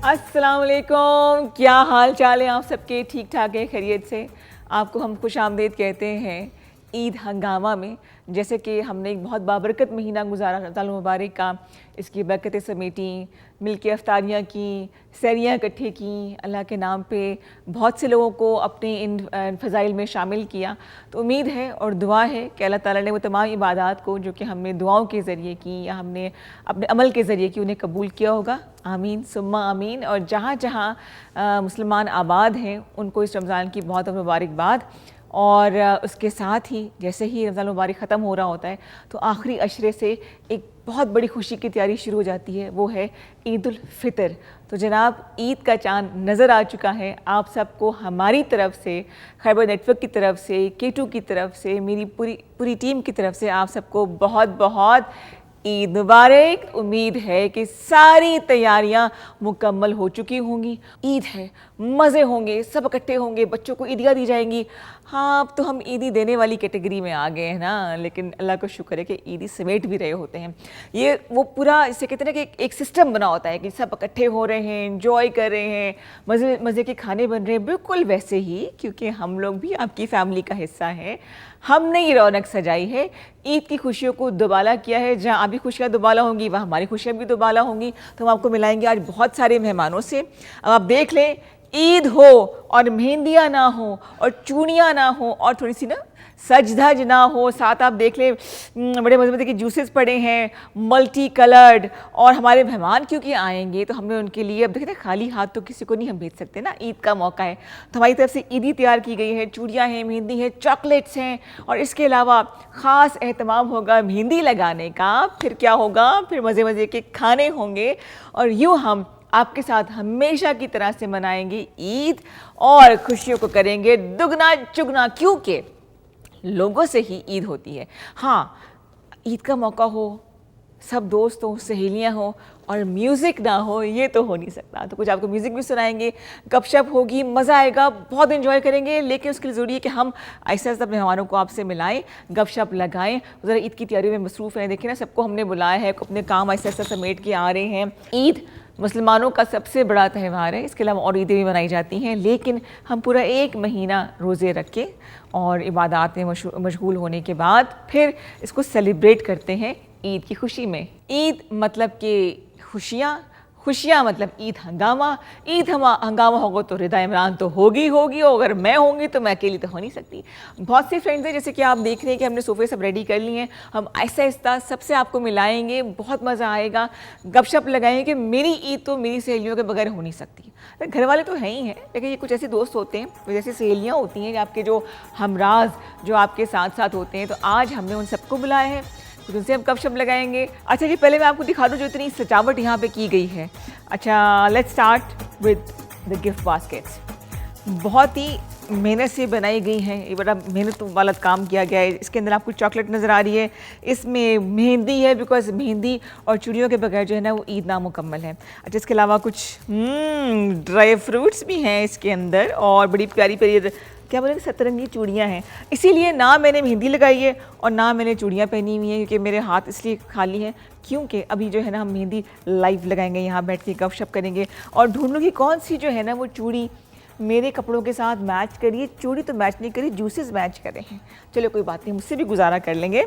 अस्सलाम वालेकुम, क्या हाल चाल है आप सबके? ठीक ठाक है, खैरियत से? आपको हम खुश आमदीद कहते हैं ईद हंगामा में। जैसे कि हमने एक बहुत बाबरकत महीना गुजारा रमज़ान मुबारक का, इसकी बरकतें समेटी, मिल के अफ्तारियाँ की, सैरियाँ इकट्ठे की, अल्लाह के नाम पे बहुत से लोगों को अपने इन फ़ज़ाइल में शामिल किया। तो उम्मीद है और दुआ है कि अल्लाह ताला ने वो तमाम इबादात को जो कि हमने दुआओं के ज़रिए की या हमने अपने अमल के ज़रिए की, उन्हें कबूल किया होगा। आमीन सुम्मा आमीन। और जहाँ जहाँ मुसलमान आबाद हैं उनको इस रमज़ान की बहुत मुबारकबाद। और उसके साथ ही जैसे ही रमज़ान मुबारक ख़त्म हो रहा होता है तो आखिरी अशरे से एक बहुत बड़ी खुशी की तैयारी शुरू हो जाती है, वो है ईद उल फ़ितर। तो जनाब, ईद का चाँद नज़र आ चुका है। आप सबको हमारी तरफ से, खैबर नेटवर्क की तरफ से, K2 की तरफ से, मेरी पूरी टीम की तरफ से आप सबको बहुत बहुत ईद मुबारक। उम्मीद है कि सारी तैयारियां मुकम्मल हो चुकी होंगी। ईद है, मज़े होंगे, सब इकट्ठे होंगे, बच्चों को ईदियाँ दी जाएंगी। हाँ, अब तो हम ईदी देने वाली कैटेगरी में आ गए हैं ना, लेकिन अल्लाह का शुक्र है कि ईदी समेट भी रहे होते हैं। ये वो पूरा इसे कहते हैं ना कि एक सिस्टम बना होता है कि सब इकट्ठे हो रहे हैं, इंजॉय कर रहे हैं, मज़े मज़े के खाने बन रहे हैं। बिल्कुल वैसे ही, क्योंकि हम लोग भी आपकी फैमिली का हिस्सा हैं। हमने ये रौनक सजाई है, ईद की खुशियों को दुबाला किया है। जहाँ अभी खुशियाँ दुबाला होंगी वहाँ हमारी खुशियाँ भी दुबाला होंगी। तो हम आपको मिलाएंगे आज बहुत सारे मेहमानों से। अब आप देख लें, ईद हो और मेहंदियाँ ना हो और चूड़ियाँ ना हो और थोड़ी सी ना सज धज ना हो, साथ आप देख लें बड़े मज़े मज़े के जूसेस पड़े हैं, मल्टी कलर्ड। और हमारे मेहमान क्योंकि आएंगे तो हमने उनके लिए, अब देखते हैं खाली हाथ तो किसी को नहीं हम भेज सकते ना, ईद का मौका है। तो हमारी तरफ से ईदी तैयार की गई है, चूड़ियाँ हैं, मेहंदी है, चॉकलेट्स हैं। और इसके अलावा ख़ास एहतमाम होगा मेहंदी लगाने का। फिर क्या होगा, फिर मज़े मज़े के खाने होंगे। और यूँ हम आपके साथ हमेशा की तरह से मनाएंगे ईद और खुशियों को करेंगे दुगना चुगना, क्योंकि लोगों से ही ईद होती है। हाँ, ईद का मौका हो, सब दोस्त हो, सहेलियाँ हो और म्यूज़िक ना हो, ये तो हो नहीं सकता। तो कुछ आपको म्यूज़िक भी सुनाएंगे, गपशप होगी, मज़ा आएगा, बहुत एंजॉय करेंगे। लेकिन उसके लिए ज़रूरी है कि हम ऐसे ऐसे अपने मेहमानों को आपसे मिलाएं, गपशप लगाएं। ज़रा ईद की तैयारी में मसरूफ़ हैं। देखिए ना, सबको हमने बुलाया है, अपने काम ऐसे ऐसे समेट के आ रहे हैं। ईद मुसलमानों का सबसे बड़ा त्यौहार है, इसके अलावा और ईदें भी मनाई जाती हैं। लेकिन हम पूरा एक महीना रोज़े रख के और इबादत में मशगूल होने के बाद फिर इसको सेलिब्रेट करते हैं ईद की खुशी में। ईद मतलब कि खुशियाँ, खुशियाँ मतलब ईद हंगामा। ईद हंगामा होगा तो रिदा इमरान तो होगी होगी, और अगर मैं होंगी तो मैं अकेली तो हो नहीं सकती। बहुत सी फ्रेंड्स हैं, जैसे कि आप देख रहे हैं कि हमने सोफे सब रेडी कर लिए हैं। हम ऐसा ऐसा सबसे आपको मिलाएंगे, बहुत मज़ा आएगा, गपशप लगाएंगे कि मेरी ईद तो मेरी सहेलियों के बगैर हो नहीं सकती। घर वाले तो हैं ही हैं, लेकिन ये कुछ ऐसे दोस्त होते हैं, जैसे सहेलियाँ होती हैं, आपके जो हमराज जो आपके साथ साथ होते हैं। तो आज हमने उन सबको बुलाया है, तो उनसे हम गपशप लगाएंगे। अच्छा जी, पहले मैं आपको दिखा दूँ जो इतनी सजावट यहाँ पे की गई है। अच्छा, let's start with the gift baskets. बहुत ही मेहनत से बनाई गई हैं, ये बड़ा मेहनत वाला काम किया गया है। इसके अंदर आपको चॉकलेट नज़र आ रही है, इसमें मेहंदी है, बिकॉज मेहंदी और चूड़ियों के बगैर जो है ना वो ईद नामुकम्मल है। अच्छा, इसके अलावा कुछ ड्राई फ्रूट्स भी हैं इसके अंदर, और बड़ी प्यारी प्यारी क्या बोलेंगे सतरंगी चूड़ियाँ हैं। इसीलिए ना मैंने मेहंदी लगाई है और ना मैंने चूड़ियाँ पहनी हुई हैं, क्योंकि मेरे हाथ इसलिए खाली हैं क्योंकि अभी जो है ना हम मेहंदी लाइव लगाएंगे, यहाँ बैठ के गपशप करेंगे और ढूंढूंगी कौन सी जो है ना वो चूड़ी मेरे कपड़ों के साथ मैच करिए। चूड़ी तो मैच नहीं करी, जूसेस मैच कर रहे हैं। चलो कोई बात नहीं, मुझसे भी गुजारा कर लेंगे।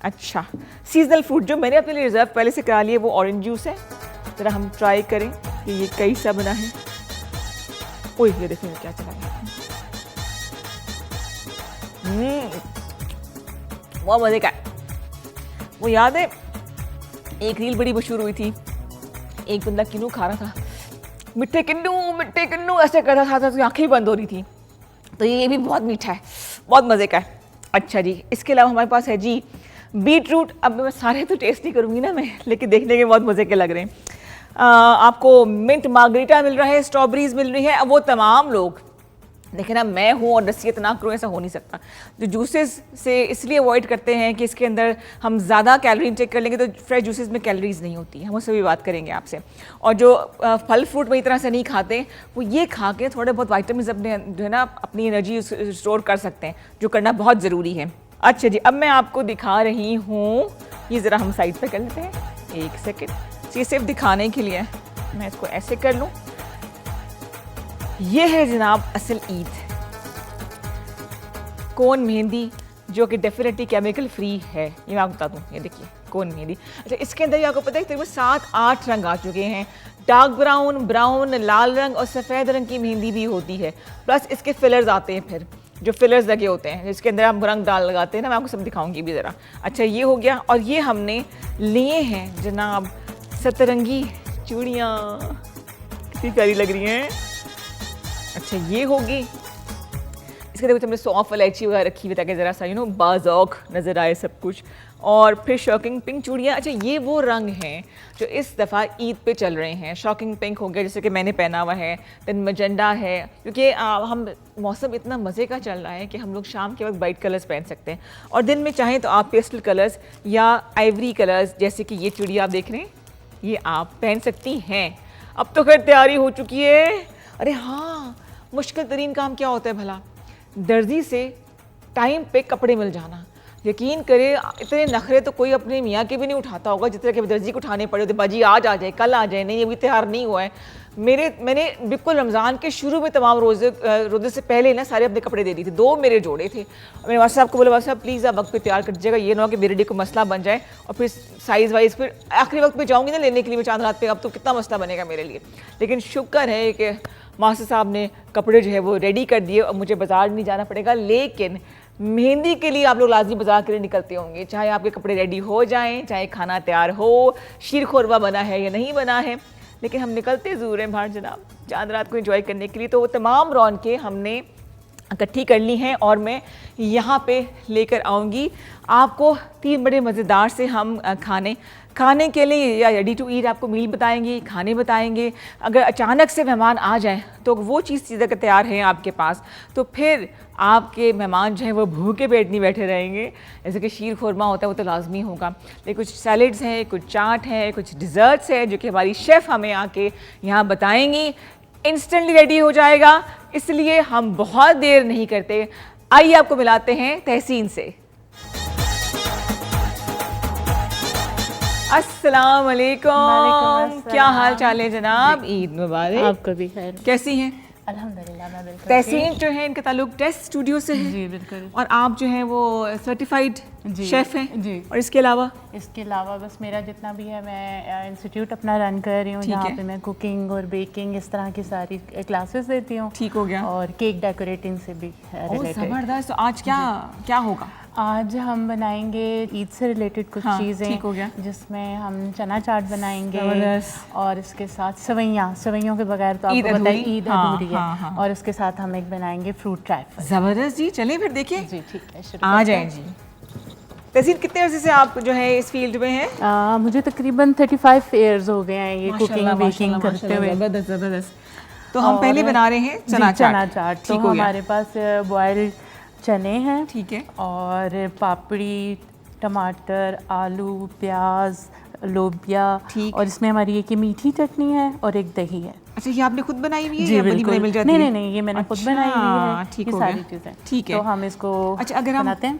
अच्छा, सीजनल फ्रूट जो मैंने अपने लिए रिजर्व पहले से करा लिए वो ऑरेंज जूस है। ज़रा हम ट्राई करें कि ये कैसा बना है। ओह, ये देखिए क्या चला है, बहुत मज़े का। वो याद है एक रील बड़ी मशहूर हुई थी, एक बंदा किन्नू खा रहा था, मिठे किन्नू ऐसे कर रहा था, उसकी आँखें बंद हो रही थी। तो ये भी बहुत मीठा है, बहुत मज़े का है। अच्छा जी, इसके अलावा हमारे पास है जी बीट रूट। अब मैं सारे तो टेस्ट नहीं करूँगी ना मैं, लेकिन देखने के बहुत मज़े के लग रहे हैं। आपको मिंट मार्गरीटा मिल रहा है, स्ट्रॉबेरीज मिल रही है। अब वो तमाम लोग देखें ना, मैं हूँ और नसीहत ना करूँ, ऐसा हो नहीं सकता। जो जूसेस से इसलिए अवॉइड करते हैं कि इसके अंदर हम ज़्यादा कैलोरी इंटेक कर लेंगे, तो फ्रेश जूसेस में कैलोरीज नहीं होती है। हम उससे भी बात करेंगे आपसे। और जो फल फ्रूट में इस तरह से नहीं खाते, वो ये खा के थोड़े बहुत वाइटामिन अपने जो है ना अपनी एनर्जी स्टोर कर सकते हैं, जो करना बहुत ज़रूरी है। अच्छा जी, अब मैं आपको दिखा रही हूँ, ये ज़रा हम साइड पर कर लेते हैं, एक सेकेंड। ये सिर्फ दिखाने के लिए मैं इसको ऐसे कर लूँ। ये है जनाब असल ईद, कोन मेहंदी, जो कि डेफिनेटली केमिकल फ्री है। ये मैं आपको बता दूँ, ये देखिए कोन मेहंदी। अच्छा, इसके अंदर ये आपको पता है तकरीबन 7-8 रंग आ चुके हैं। डार्क ब्राउन, ब्राउन, लाल रंग और सफ़ेद रंग की मेहंदी भी होती है। प्लस इसके फिलर्स आते हैं, फिर जो फिलर्स लगे होते हैं जिसके अंदर आप रंग डाल लगाते हैं ना, मैं आपको सब दिखाऊंगी भी ज़रा। अच्छा, ये हो गया। और ये हमने लिए हैं जनाब सतरंगी चूड़ियाँ, कितनी प्यारी लग रही हैं। अच्छा, ये होगी। इसके अंदर कुछ हमने सौंफ इलायची वगैरह रखी हुई ताकि ज़रा सा बाज़ौक नज़र आए सब कुछ। और फिर शॉकिंग पिंक चूड़ियाँ। अच्छा, ये वो रंग हैं जो इस दफ़ा ईद पे चल रहे हैं। शॉकिंग पिंक हो गया जैसे कि मैंने पहना हुआ है, देन मजेंडा है, क्योंकि हम मौसम इतना मज़े का चल रहा है कि हम लोग शाम के वक्त ब्राइट कलर्स पहन सकते हैं, और दिन में चाहें तो आप पेस्टल कलर्स या आइवरी कलर्स, जैसे कि ये चूड़ी आप देख रहे हैं, ये आप पहन सकती हैं। अब तो खैर तैयारी हो चुकी है। अरे हाँ, मुश्किल तरीन काम क्या होता है भला? दर्जी से टाइम पे कपड़े मिल जाना। यकीन करे, इतने नखरे तो कोई अपने मियाँ के भी नहीं उठाता होगा जितने के दर्जी को उठाने पड़े होते। बाजी आज आ जाए, कल आ जाए, नहीं अभी तैयार नहीं हुआ है। मैंने बिल्कुल रमज़ान के शुरू में तमाम रोज़े से पहले ना सारे अपने कपड़े दे दिए थे। 2 मेरे जोड़े थे। मैंने वास साहब को बोला, वास साहब प्लीज़ आप वक्त पे तैयार कर दीजिएगा, ये ना हो कि मेरे डे को मसला बन जाए और फिर साइज़ वाइज़ फिर आखिरी वक्त पे जाऊँगी ना लेने के लिए मैं चांद रात पे, अब तो कितना मसला बनेगा मेरे लिए। लेकिन शुक्र है कि मास्टर साहब ने कपड़े जो है वो रेडी कर दिए और मुझे बाज़ार नहीं जाना पड़ेगा। लेकिन मेहंदी के लिए आप लोग लाजमी बाजार के लिए निकलते होंगे, चाहे आपके कपड़े रेडी हो जाएं, चाहे खाना तैयार हो, शीर खोरबा बना है या नहीं बना है, लेकिन हम निकलते ज़रूर हैं बाहर जनाब चांद रात को एंजॉय करने के लिए। तो वो तमाम रौनकें हमने इकट्ठी कर ली हैं और मैं यहाँ पे लेकर आऊँगी आपको 3 बड़े मज़ेदार से हम खाने के लिए या रेडी टू ईट आपको मील बताएंगे, खाने बताएंगे। अगर अचानक से मेहमान आ जाएं तो वो चीज़ अगर तैयार है आपके पास, तो फिर आपके मेहमान जो हैं वो भूखे पेट नहीं बैठे रहेंगे। जैसे कि शीर खुरमा होता है वो तो लाजमी होगा, लेकिन कुछ सैलड्स हैं, कुछ चाट है, कुछ डिज़र्ट्स हैं जो कि हमारी शेफ़ हमें आके यहाँ बताएंगी। इंस्टेंटली रेडी हो जाएगा, इसलिए हम बहुत देर नहीं करते। आइए आपको मिलाते हैं तहसीन से। अस्सलाम वालेकुम, क्या हाल चाल है जनाब? ईद मुबारक। आपको भी खैर। कैसी हैं? अल्हम्दुलिल्लाह मैं बिल्कुल। तहसीन जो है इनका ताल्लुक टेस्ट स्टूडियो से है। जी बिल्कुल। और आप जो हैं वो सर्टिफाइड शेफ़ हैं जी। और इसके अलावा बस मेरा जितना भी है, मैं इंस्टीट्यूट अपना रन कर रही हूँ जहाँ पे मैं कुकिंग और बेकिंग इस तरह की सारी क्लासेस देती हूँ। ठीक हो गया। और केक डेकोरेटिंग से भी रिलेटेड। ज़बरदस्त। तो आज क्या होगा? आज हम बनाएंगे ईद से रिलेटेड कुछ चीज़ें। ठीक हो गया। जिसमें हम चना चाट बनाएंगे और इसके साथ सवैयों के बगैर तो आपको पता है ईद अधूरी है। और इसके साथ हम एक बनाएंगे फ्रूट ट्राइफल। ज़बरदस्त जी, चलिए फिर देखिए। जी ठीक है, आ जाएं जी। तहसीन, कितने अर्से से आप जो है इस फील्ड में हैं? मुझे तकरीबन 35 ईयर्स हो गए हैं ये कुकिंग बेकिंग करते हुए। ज़बरदस्त। तो हम पहले बना रहे हैं चना चाट। तो हमारे पास बॉइल्ड चने हैं, ठीक है, और पापड़ी, टमाटर, आलू, प्याज, लोबिया, और इसमें हमारी एक मीठी चटनी है और एक दही है। अच्छा, ये आपने खुद बनाई हुई है? जी या बनी बिल्कुल। मिल जाती है? नहीं, ये मैंने खुद बनाई हुई है। ठीक ये हो सारी गया। चीज़ें। ठीक है, तो हम इसको अच्छा अगर हम बनाते हैं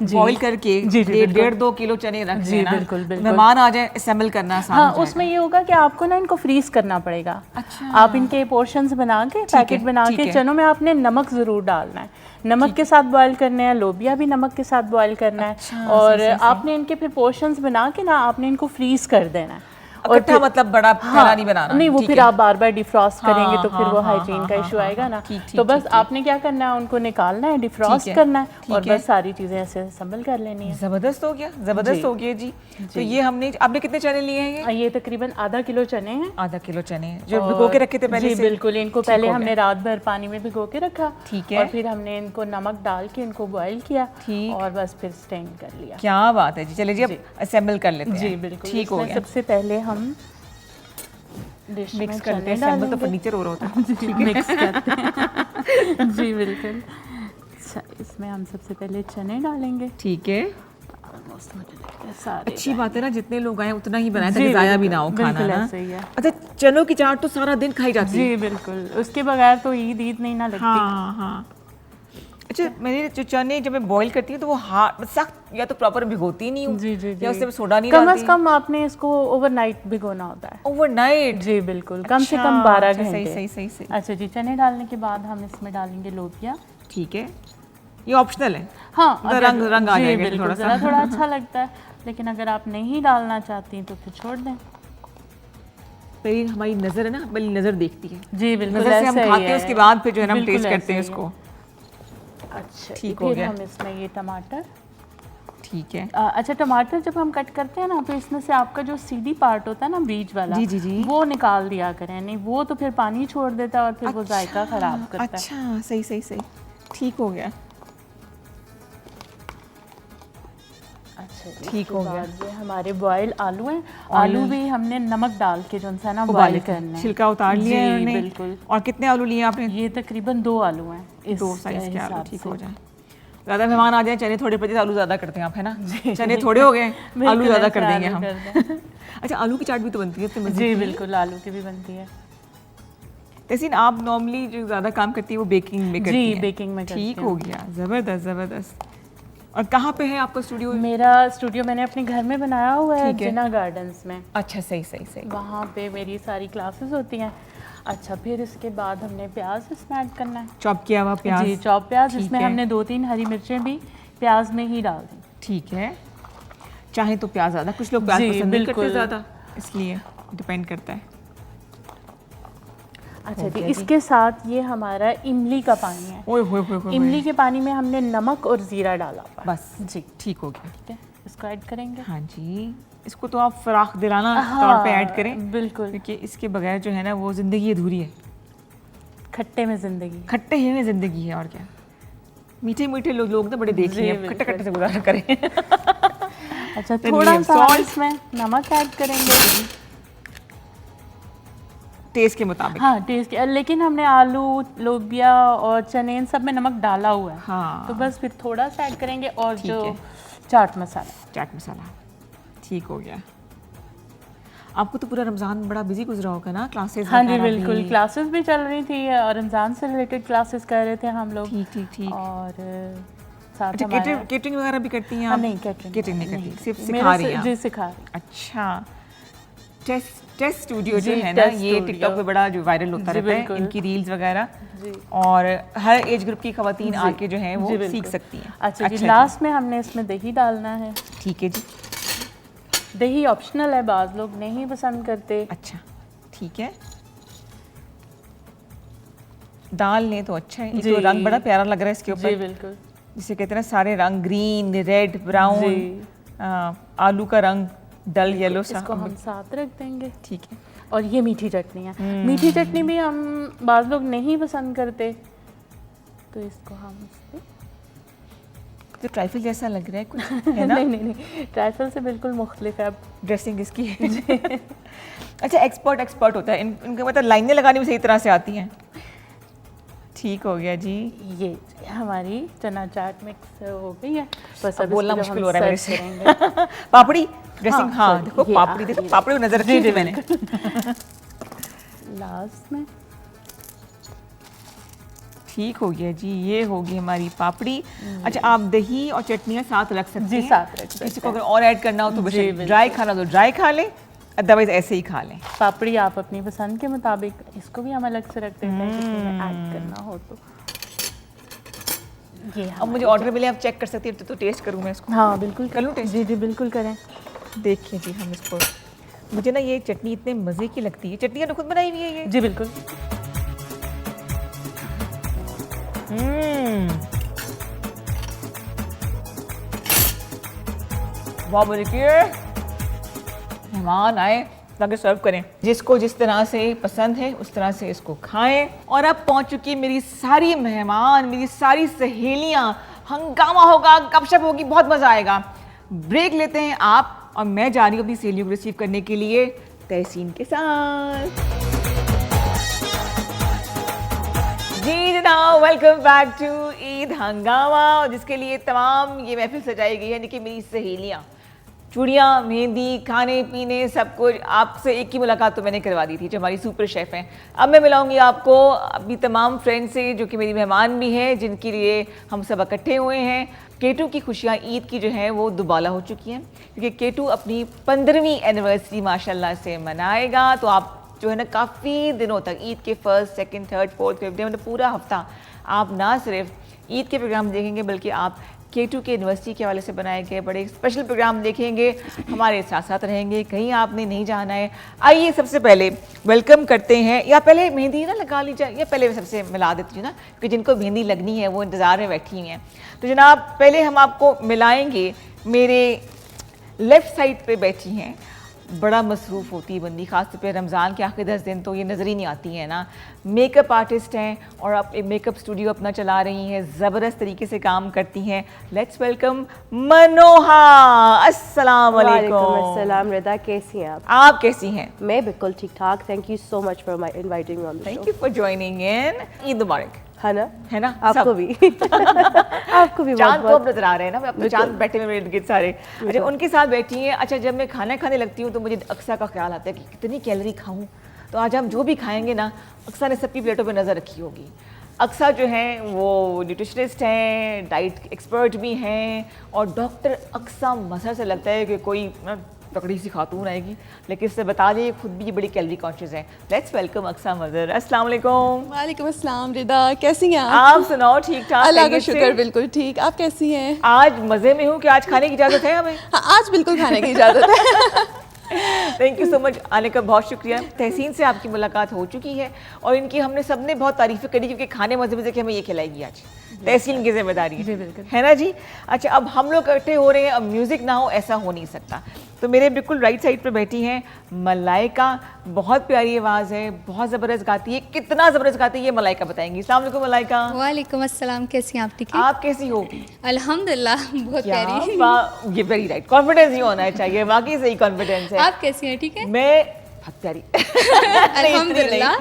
बॉईल करके 1.5-2 किलो चने रख जी देना, बिल्कुल। मेहमान आ जाए असेंबल करना आसान हो जाएगा। उसमें ये होगा कि आपको ना इनको फ्रीज करना पड़ेगा। अच्छा। आप इनके पोर्शंस बना के पैकेट बना के, चनों में आपने नमक ज़रूर डालना है, नमक के साथ बॉईल करने हैं, लोबिया भी नमक के साथ बॉईल करना है। और आपने इनके फिर पोर्शंस बना के ना आपने इनको फ्रीज कर देना है। इकट्ठा मतलब बड़ा फैला नहीं बनाना। नहीं, वो फिर आप बार बार डिफ्रॉस्ट करेंगे तो फिर वो हाइजीन का इशू आएगा ना। तो बस आपने क्या करना है, उनको निकालना है, डिफ्रॉस्ट करना है और बस सारी चीज़ें ऐसे असेंबल कर लेनी है। ज़बरदस्त हो गया, ज़बरदस्त हो गया जी। तो ये आपने कितने चने लिए हैं? ये तकरीबन आधा किलो चने हैं। आधा किलो चने जो भिगो के रखे थे पहले से? जी बिल्कुल। इनको पहले हमने रात भर पानी में भिगो के रखा। ठीक है। और फिर हमने इनको नमक डाल के इनको बॉईल किया। ठीक। और बस फिर स्टेन कर लिया। क्या बात है जी। चलिए जी, अब असेंबल कर लेते हैं। जी बिल्कुल। ठीक हो गया। सबसे पहले हम मिक्स करते हैं। असेंबल तो फर्नीचर हो रहा होता है। मिक्स करते हैं। जी बिल्कुल। अच्छा, इसमें हम सबसे पहले चने डालेंगे। ठीक है। सारे अच्छी बात है ना, जितने लोग आए उतना ही बनाए ताकि ज़ाया भी ना हो खाना ना। सही है। अच्छा, चनों की चाट तो सारा दिन खाई जाती है। जी बिल्कुल, उसके बगैर तो ईद नहीं ना लगती। हाँ। अच्छा, मैंने जो चने जब मैं बॉईल करती हूँ तो वो हार्ड सख्त या तो प्रॉपर भिगोती नहीं हूँ जी जी जी, या उसमें सोडा नहीं कम डालती। से कम आपने इसको ओवरनाइट भिगोना होता है। ओवरनाइट? जी बिल्कुल, कम से कम 12 अच्छा, घंटे। सही। अच्छा जी, चने डालने के बाद हम इसमें डालेंगे लोबिया। ठीक है, ये ऑप्शनल है। हाँ, रंग आ जाएगा बिल्कुल, थोड़ा अच्छा लगता है, लेकिन अगर आप नहीं डालना चाहती तो फिर छोड़ दें। पहले हमारी नज़र है ना, पहले नज़र देखती है। जी बिल्कुल, नज़र से हम खाते हैं, उसके बाद फिर जो है ना हम टेस्ट करते हैं इसको। अच्छा, ठीक हो गया। हम इसमें ये टमाटर, ठीक है। अच्छा, टमाटर जब हम कट करते हैं ना तो इसमें से आपका जो सीडी पार्ट होता है ना, बीच वाला, जी। वो निकाल दिया करें, नहीं वो तो फिर पानी छोड़ देता है और फिर वो जायका खराब करता है। अच्छा, सही, ठीक हो गया। अच्छा, ठीक हो गया। ये हमारे बॉयल आलू हैं, आलू भी हमने नमक डाल के जो है ना बॉयल करना है। छिलका उतार लिया है हमने। बिल्कुल। और कितने आलू लिए आपने? ये तकरीबन 2 आलू हैं, इस 2 साइज के आलू, ठीक से। हो जाए। ज़्यादा मेहमान आ जाए, चने थोड़े पड़े, आलू ज़्यादा करते हैं आप, है ना? चने थोड़े हो गए, आलू ज़्यादा कर देंगे हम। अच्छा, आलू की चाट भी तो बनती है? जी बिल्कुल, आलू की भी बनती है। लेकिन आप नॉर्मली जो ज़्यादा काम करती है वो बेकिंग में करती है? जी, बेकिंग में करती ठीक हो गया, ज़बरदस्त। और कहाँ पे है आपका स्टूडियो? मेरा स्टूडियो मैंने अपने घर में बनाया हुआ है, जिना गार्डन्स में। अच्छा, सही। वहाँ पे मेरी सारी क्लासेस होती हैं। अच्छा, फिर इसके बाद हमने प्याज इसमें ऐड करना है, चॉप किया हुआ प्याज। जी, चॉप प्याज। इसमें हमने 2-3 हरी मिर्चें भी प्याज में ही डाल दी। ठीक है, चाहे तो प्याज ज़्यादा, कुछ लोग प्याज पसंद नहीं करते ज़्यादा, इसलिए डिपेंड करता है। अच्छा जी, इसके साथ ये हमारा इमली का पानी है। ओए इमली के पानी में हमने नमक और जीरा डाला हुआ है। बस जी, ठीक हो गया। ठीक है, इसको ऐड करेंगे। हाँ जी, इसको तो आप फराख दिलाना तौर पे ऐड करें, बिल्कुल, क्योंकि इसके बगैर जो है ना वो जिंदगी अधूरी है। खट्टे में जिंदगी, खट्टे ही में जिंदगी है, और क्या। मीठे लोग तो बड़े देख लिए, खट्टे से गुजारा करें। अच्छा, थोड़ा सा इसमें नमक ऐड करेंगे टेस्ट के मुताबिक। हाँ, टेस्ट के, लेकिन हमने आलू, लोबिया और चने इन सब में नमक डाला हुआ है। हाँ, तो बस फिर थोड़ा सा ऐड करेंगे। और जो चाट मसाला, ठीक हो गया। आपको तो पूरा रमज़ान बड़ा बिजी गुजरा होगा ना, क्लासेस? हाँ जी बिल्कुल, क्लासेस भी चल रही थी और रमज़ान से रिलेटेड क्लासेस कर रहे थे हम लोग। ठीक। और साथ अच्छा, केटरिंग वगैरह भी करती हैं आप? नहीं, केटरिंग नहीं करती, सिर्फ सिखा रही हैं? जी, सिखा रही। अच्छा, टेस्ट स्टूडियो जो है ना, ये टिकटॉक पे बड़ा जो वायरल होता रहता है, इनकी रील्स वगैरह, और हर एज ग्रुप की खवातीन आके जो है वो सीख सकती हैं। अच्छा जी, लास्ट में हमने इसमें दही डालना है। ठीक है जी, दही ऑप्शनल है, बाज़ लोग नहीं पसंद करते। अच्छा, ठीक है। डाल लें तो अच्छा है। तो रंग बड़ा प्यारा लग रहा है इसके ऊपर। जी बिल्कुल, जिसे कहते हैं ना सारे रंग, ग्रीन, रेड, ब्राउन, आलू का रंग डल येलो सा, इसको हम साथ रख देंगे। ठीक है। और ये मीठी चटनी है। मीठी चटनी भी हम बाज़ लोग नहीं पसंद करते, तो इसको हम तो ट्राइफल जैसा लग रहा है कुछ, है ना? नहीं, ट्राइफल से बिल्कुल मुख्तलिफ है। ड्रेसिंग इसकी है। अच्छा, एक्सपर्ट होता है, इनका मतलब लाइनें लगानी भी सही तरह से आती हैं। ठीक हो गया जी, ये हमारी चना चाट मिक्स हो गई है। बस अब बोलना मुश्किल हो रहा है मेरे से। पापड़ी ड्रेसिंग, हाँ देखो पापड़ी, देखो ये पापड़ी को नजर रखी थी मैंने। लास्ट में ठीक हो गया जी, ये होगी हमारी पापड़ी। अच्छा, आप दही और चटनियाँ साथ रख सकते हैं? जी, साथ रख सकते हैं। किसी को अगर और ऐड करना हो तो बेशक, ड्राई खाना तो ड्राई खा लें, अदरवाइज ऐसे ही खा लें। पापड़ी आप अपनी पसंद के मुताबिक, इसको भी हम अलग से रख देते हैं किसी में ऐड करना हो तो। ये अब मुझे ऑर्डर मिले, आप चेक कर सकती हैं, तो टेस्ट करूँ मैं इसको? हाँ बिल्कुल, कर लूँ टेस्ट? जी बिल्कुल करें। देखिए जी, हम इसको, मुझे ना ये चटनी इतने मज़े की लगती है। चटनी आपने खुद बनाई हुई है ये? जी बिल्कुल। वाह, देखिए मेहमान आए ताकि सर्व करें, जिसको जिस तरह से पसंद है उस तरह से इसको खाएं। और अब पहुंच चुकी मेरी सारी मेहमान, मेरी सारी सहेलियां, हंगामा होगा, गपशप होगी, बहुत मजा आएगा। ब्रेक लेते हैं आप और मैं जा रही हूँ अपनी सहेलियों को रिसीव करने के लिए तहसीन के साथ। जी जनाब, वेलकम बैक टू ईद हंगामा, जिसके लिए तमाम ये महफिल सजाई गई है, यानी कि मेरी सहेलियाँ चूड़ियाँ, मेहंदी, खाने पीने सब कुछ आपसे एक ही मुलाकात तो मैंने करवा दी थी जो हमारी सुपर शेफ़ हैं। अब मैं मिलाऊंगी आपको अपनी तमाम फ्रेंड से जो कि मेरी मेहमान भी हैं, जिनके लिए हम सब इकट्ठे हुए हैं। केटू की खुशियाँ ईद की जो है वो दुबाला हो चुकी हैं, क्योंकि केटू अपनी 15वीं एनिवर्सरी माशाल्लाह से मनाएगा। तो आप जो है ना काफ़ी दिनों तक ईद के 1st, 2nd, 3rd, 4th, 5th day मतलब पूरा हफ्ता आप ना सिर्फ ईद के प्रोग्राम देखेंगे बल्कि आप केटू के यूनिवर्सिटी के हवाले से बनाए गए बड़े स्पेशल प्रोग्राम देखेंगे, हमारे साथ साथ रहेंगे, कहीं आपने नहीं जाना है। आइए सबसे पहले वेलकम करते हैं, या पहले मेहंदी ना लगा लीजिए, या पहले सबसे मिला देती हूँ ना, क्योंकि जिनको मेहंदी लगनी है वो इंतज़ार में बैठी हुई हैं। तो जनाब पहले हम आपको मिलाएंगे, मेरे लेफ़्ट साइड पे बैठी हैं, बड़ा मसरूफ़ होती है बंदी, ख़ासतौर पे रमज़ान के आखिरी 10 दिन तो ये नज़र ही नहीं आती हैं ना। मेकअप आर्टिस्ट हैं और आप एक मेकअप स्टूडियो अपना चला रही हैं, ज़बरदस्त तरीके से काम करती हैं। लेट्स वेलकम मनोहा। अस्सलाम वालेकुम। अस्सलाम रिदा, कैसी हैं आप कैसी हैं? मैं बिल्कुल ठीक ठाक। Thank you so much for inviting me on the show. Thank you for joining in. Eid मुबारक। है ना आपको भी आपको भी चांद बहुत को नजर आ रहे हैं ना, अपने चांद बैठे हुए मेरे गिर्द सारे। अच्छा उनके साथ बैठी हैं। अच्छा जब मैं खाना खाने लगती हूँ तो मुझे अक्सा का ख्याल आता है कि कितनी कैलोरी खाऊं। तो आज हम जो भी खाएंगे ना, अक्सा ने सबकी प्लेटों पे नज़र रखी होगी। अक्सा जो हैं वो न्यूट्रिशनिस्ट हैं, डाइट एक्सपर्ट भी हैं, और डॉक्टर अक्सा मसर से लगता है कि कोई तकड़ी सी खातून आएगी, लेकिन इससे बता दें खुद भी ये बड़ी कैलोरी कॉन्शियस है। Let's welcome Aqsa mother. अस्सलाम वालेकुम। वालेकुम अस्सलाम रिदा, कैसी हैं आप सुनाओ? ठीक ठाक, अल्लाह का शुक्र, बिल्कुल ठीक। आप कैसी हैं? आज मज़े में हूँ कि आज खाने की इजाज़त है हमें? हाँ, आज बिल्कुल खाने की इजाज़त है। थैंक यू सो मच, आने का बहुत शुक्रिया। तहसीन से आपकी मुलाकात हो चुकी है और इनकी हमने सबने बहुत तारीफ़ें करी, क्योंकि खाने मज़े मज़े के हमें ये खिलाएगी आज, तहसीन की जिम्मेदारी है ना जी। अच्छा अब हम लोग इकट्ठे हो रहे हैं, अब म्यूज़िक ना हो ऐसा हो नहीं सकता। तो मेरे बिल्कुल राइट साइड पे बैठी हैं मलाइका, बहुत प्यारी आवाज़ है, बहुत ज़बरदस्त गाती है। कितना ज़बरदस्त गाती है ये मलाइका बताएंगी। अस्सलाम वालेकुम मलाइका। वालेकुम अस्सलाम, कैसी हैं आप? ठीक है, आप कैसी हो? अल्हम्दुलिल्लाह बहुत प्यारी। ये वेरी राइट, कॉन्फिडेंस ही होना चाहिए, वाकई सही कॉन्फिडेंस है। आप कैसी हैं? ठीक है, मैं बहुत प्यारी। अल्हम्दुलिल्लाह,